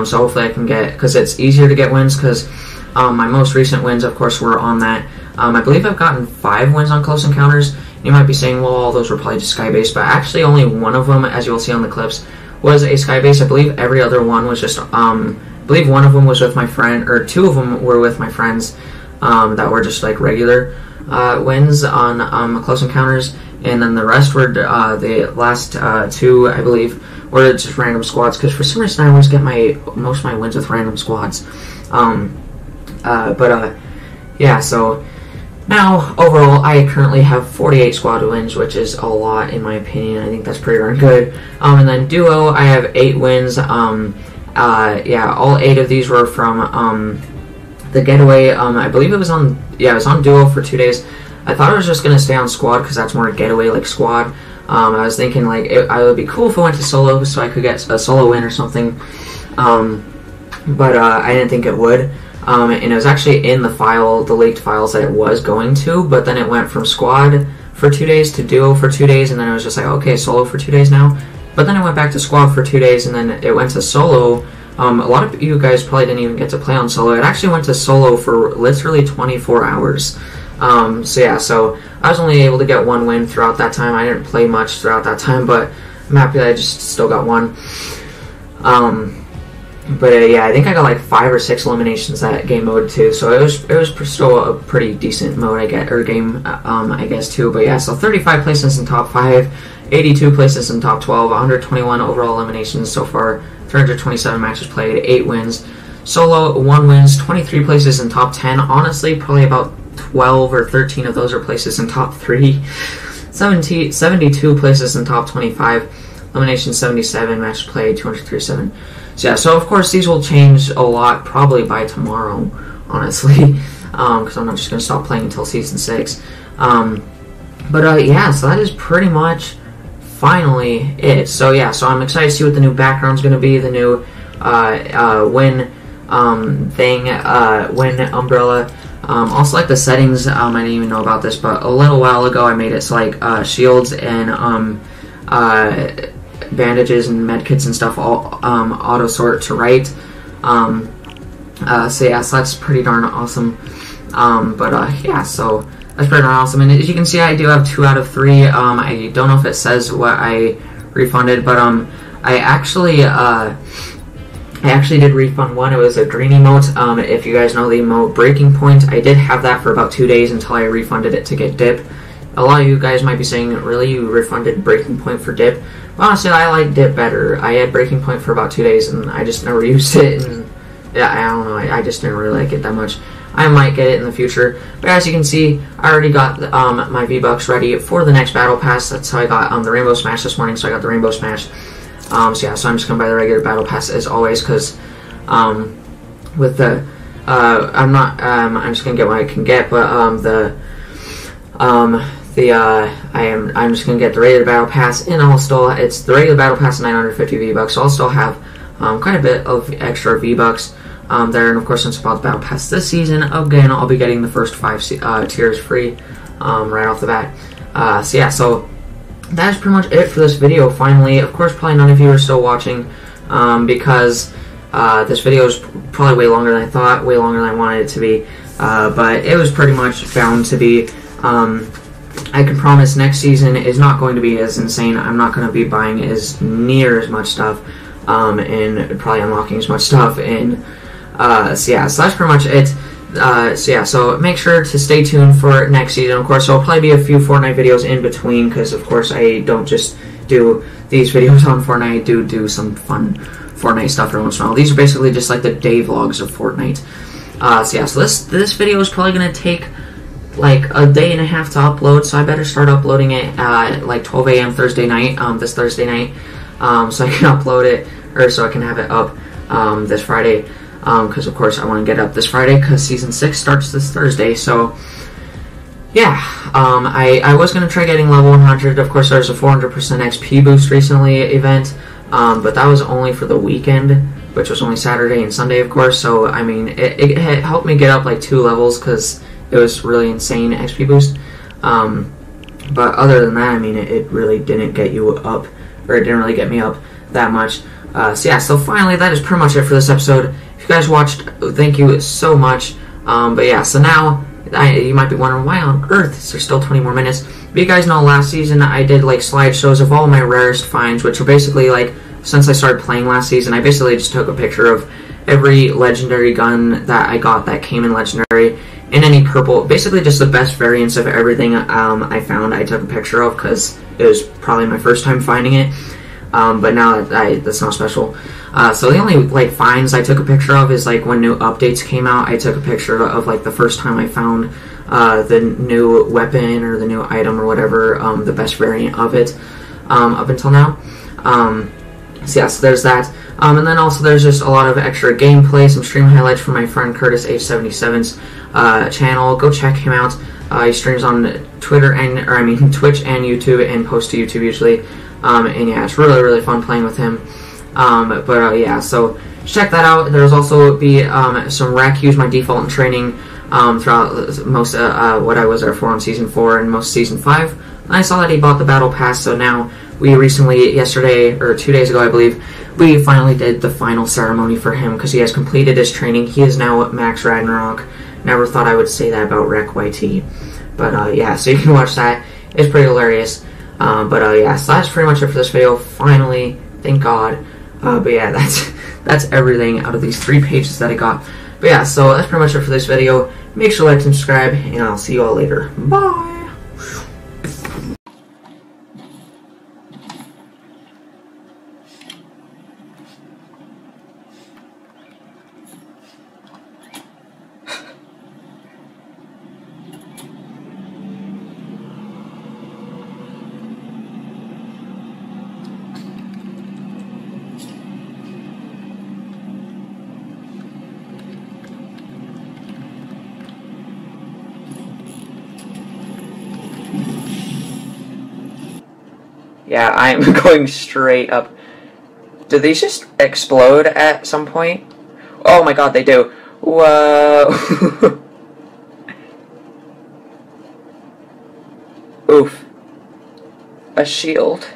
so hopefully I can get, because it's easier to get wins, because my most recent wins, of course, were on that. I believe I've gotten 5 wins on Close Encounters. You might be saying, well, all those were probably just sky-based, but actually only one of them, as you will see on the clips, was a sky base. I believe every other one was just, I believe one of them was with my friend, or 2 of them were with my friends, that were just like regular wins on Close Encounters, and then the rest were, the last 2, I believe, were just random squads, because for some reason I always get most of my wins with random squads. Yeah, so now, overall, I currently have 48 squad wins, which is a lot in my opinion. I think that's pretty darn good. And then duo, I have 8 wins. Yeah, all 8 of these were from the getaway. I believe it was on, it was on duo for 2 days. I thought I was just gonna stay on squad because that's more getaway like squad. I was thinking like it would be cool if I went to solo so I could get a solo win or something. I didn't think it would. And it was actually in the file, the leaked files that it was going to, but then it went from squad for 2 days to duo for 2 days, and then it was just like, okay, solo for 2 days now. But then it went back to squad for 2 days, and then it went to solo. A lot of you guys probably didn't even get to play on solo. It actually went to solo for literally 24 hours. So I was only able to get 1 win throughout that time. I didn't play much throughout that time, but I'm happy that I just still got 1. Yeah, I think I got like 5 or 6 eliminations that game mode too, so it was still a pretty decent mode I guess too. But yeah, so 35 places in top 5, 82 places in top 12, 121 overall eliminations so far, 327 matches played, 8 wins, solo 1 wins, 23 places in top 10. Honestly, probably about 12 or 13 of those are places in top 3, 72 places in top 25, elimination 77, matches played 237. So yeah, so of course these will change a lot probably by tomorrow, honestly, because I'm not just going to stop playing until Season 6. Yeah, so that is pretty much finally it. So yeah, so I'm excited to see what the new background's going to be, the new win win umbrella. Also like the settings, I didn't even know about this, but a little while ago I made it so like shields and bandages and medkits and stuff all auto sort to right. So yeah, so that's pretty darn awesome. Yeah, so that's pretty darn awesome. And as you can see, I do have 2 out of 3. I don't know if it says what I refunded, but I actually did refund 1. It was a green emote. If you guys know the emote Breaking Point, I did have that for about 2 days until I refunded it to get dip. A lot of you guys might be saying, really, you refunded Breaking Point for dip? But honestly, I like dip better. I had Breaking Point for about 2 days, and I just never used it, and yeah, I don't know, I just didn't really like it that much. I might get it in the future, but as you can see, I already got my V-Bucks ready for the next Battle Pass. That's how I got the Rainbow Smash this morning, so I got the Rainbow Smash. So yeah, so I'm just going to buy the regular Battle Pass as always, because with the, I'm just going to get what I can get, but I'm just gonna get the regular battle pass, and it's the regular battle pass 950 V-Bucks, so I'll still have quite a bit of extra V-Bucks there, and of course since it's about the battle pass this season, again, I'll be getting the first 5 tiers free right off the bat. So yeah, so that's pretty much it for this video finally. Of course, probably none of you are still watching because This video is probably way longer than I thought, way longer than I wanted it to be, but it was pretty much bound to be. I can promise next season is not going to be as insane. I'm not going to be buying as near as much stuff, and probably unlocking as much stuff, and so yeah, so that's pretty much it. So yeah, so make sure to stay tuned for next season. Of course, there'll probably be a few Fortnite videos in between, because of course I don't just do these videos on Fortnite. I do some fun Fortnite stuff every once in a while. These are basically just like the day vlogs of Fortnite. So yeah, so this video is probably gonna take like a day and a half to upload, so I better start uploading it at like 12 a.m. Thursday night, this Thursday night, so I can upload it, or so I can have it up this Friday, because of course I want to get up this Friday, because Season 6 starts this Thursday, so yeah, I was going to try getting level 100, of course there's a 400% XP boost recently event, but that was only for the weekend, which was only Saturday and Sunday, of course, so I mean, it helped me get up like 2 levels, because it was really insane XP boost, but other than that, I mean, it really didn't get you up, or it didn't really get me up that much. So yeah, so finally, that is pretty much it for this episode. If you guys watched, thank you so much. But yeah, so now, you might be wondering, why on earth is there still 20 more minutes? But you guys know last season I did like slideshows of all my rarest finds, which are basically like, since I started playing last season, I basically just took a picture of every legendary gun that I got that came in legendary, and any purple, basically just the best variants of everything I found I took a picture of, because it was probably my first time finding it, but now that's not special. So the only like finds I took a picture of is like when new updates came out. I took a picture of like the first time I found the new weapon or the new item or whatever, the best variant of it, up until now. So yeah, so there's that. And then also there's just a lot of extra gameplay, some stream highlights from my friend Curtis H77's channel. Go check him out. He streams on Twitch and YouTube, and posts to YouTube usually. And yeah, it's really fun playing with him. Yeah, so check that out. There's also be some rec. Use my default in training throughout most what I was there for on Season 4 and most Season 5. I saw that he bought the Battle Pass, so now we recently, yesterday, or 2 days ago I believe, we finally did the final ceremony for him, because he has completed his training. He is now Max Ragnarok. Never thought I would say that about Rec YT. But yeah, so you can watch that. It's pretty hilarious. Yeah, so that's pretty much it for this video. Finally, thank God. But yeah, that's everything out of these 3 pages that I got. But yeah, so that's pretty much it for this video. Make sure to like and subscribe, and I'll see you all later. Bye! Yeah, I'm going straight up. Do these just explode at some point? Oh my god, they do. Whoa. Oof. A shield.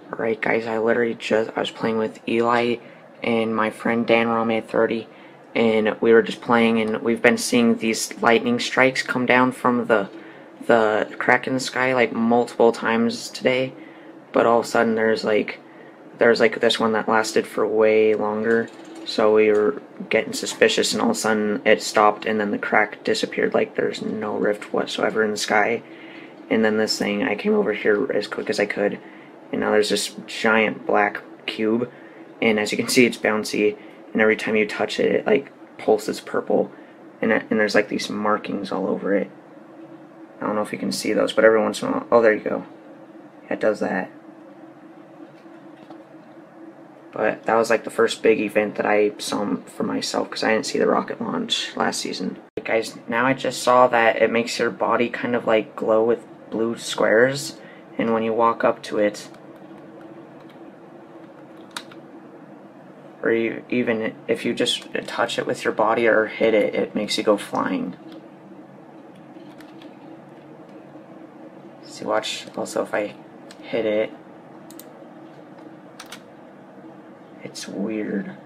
Alright guys, I was playing with Eli and my friend Dan Rome30, and we were just playing, and we've been seeing these lightning strikes come down from the crack in the sky like multiple times today, but all of a sudden there's like this one that lasted for way longer, so we were getting suspicious, and all of a sudden it stopped, and then the crack disappeared like there's no rift whatsoever in the sky. And then this thing, I came over here as quick as I could, and now there's this giant black cube, and as you can see it's bouncy, and every time you touch it, it like pulses purple, and there's like these markings all over it. I don't know if you can see those, but every once in a while, oh there you go, yeah, it does that. But that was like the first big event that I saw for myself, because I didn't see the rocket launch last season. Guys, now I just saw that it makes your body kind of like glow with blue squares, and when you walk up to it, or even if you just touch it with your body or hit it, it makes you go flying. See, watch also if I hit it, it's weird.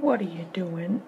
What are you doing?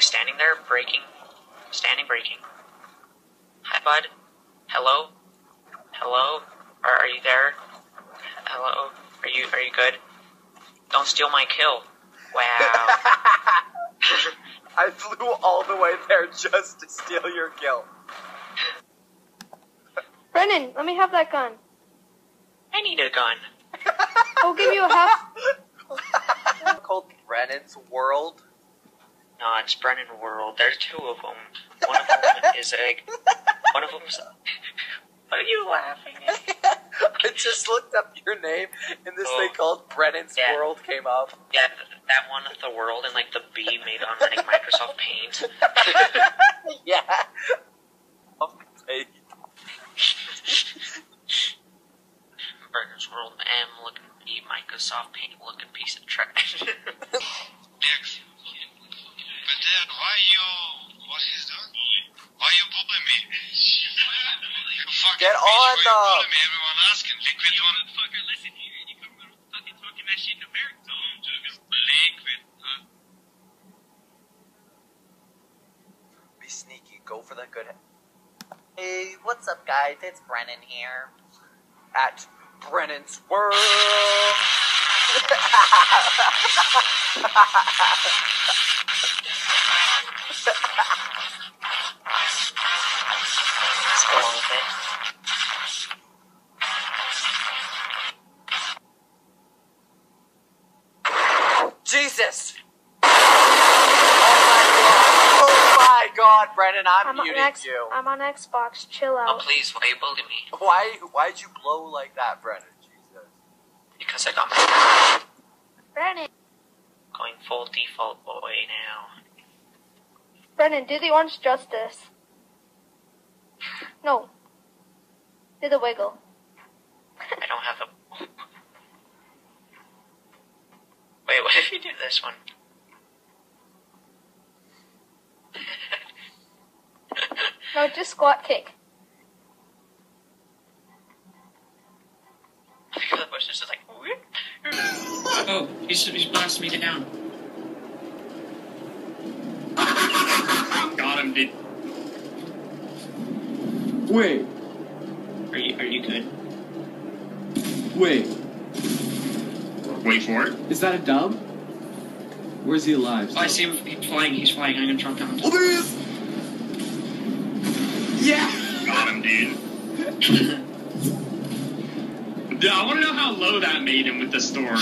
standing there, braking. Standing, braking. Hi, bud. Hello? Hello? Are you there? Hello? Are you good? Don't steal my kill. Wow. I flew all the way there just to steal your kill. Brennan, let me have that gun. I need a gun. I'll give you a half. Called Brennan's World. No, it's Brennan World. There's two of them. One of them is egg. One of them's... What are you laughing at? I just looked up your name, and this thing called Brennan's World came up. Yeah, that one of the world and like the B made on like Microsoft Paint. Yeah. Paint. Brennan's World M looking B, Microsoft Paint looking piece of trash. Next. But then what he's doing? Why you bullying me? You fucking Get bitch, on why you bullying me? Everyone asking, liquid one. Motherfucker, listen here. You come around fucking talking that shit in America. Liquid, huh? Be sneaky. Go for the good. Hey, what's up, guys? It's Brennan here. At Brennan's World. Let's go on with it. Jesus! Oh my god, Brennan, I'm muting you. I'm on Xbox. Chill Oh out. please, why you bullying me? Why'd you blow like that, Brennan? Jesus. Because I got my Brennan. going full default boy now. Brennan, do the orange justice. No. Do the wiggle. I don't have the... Wait, what if you do this one? No, just squat kick. I feel the bush is just like... Oh, he's blasting me down. Got him, dude. Wait, Are you good? wait. Wait for it. Is that a dub? Where's he alive? Oh, I see him. He's flying. I'm gonna drop down. Oh, there he is! Yeah! Got him, dude. Dude, I want to know how low that made him with the storm.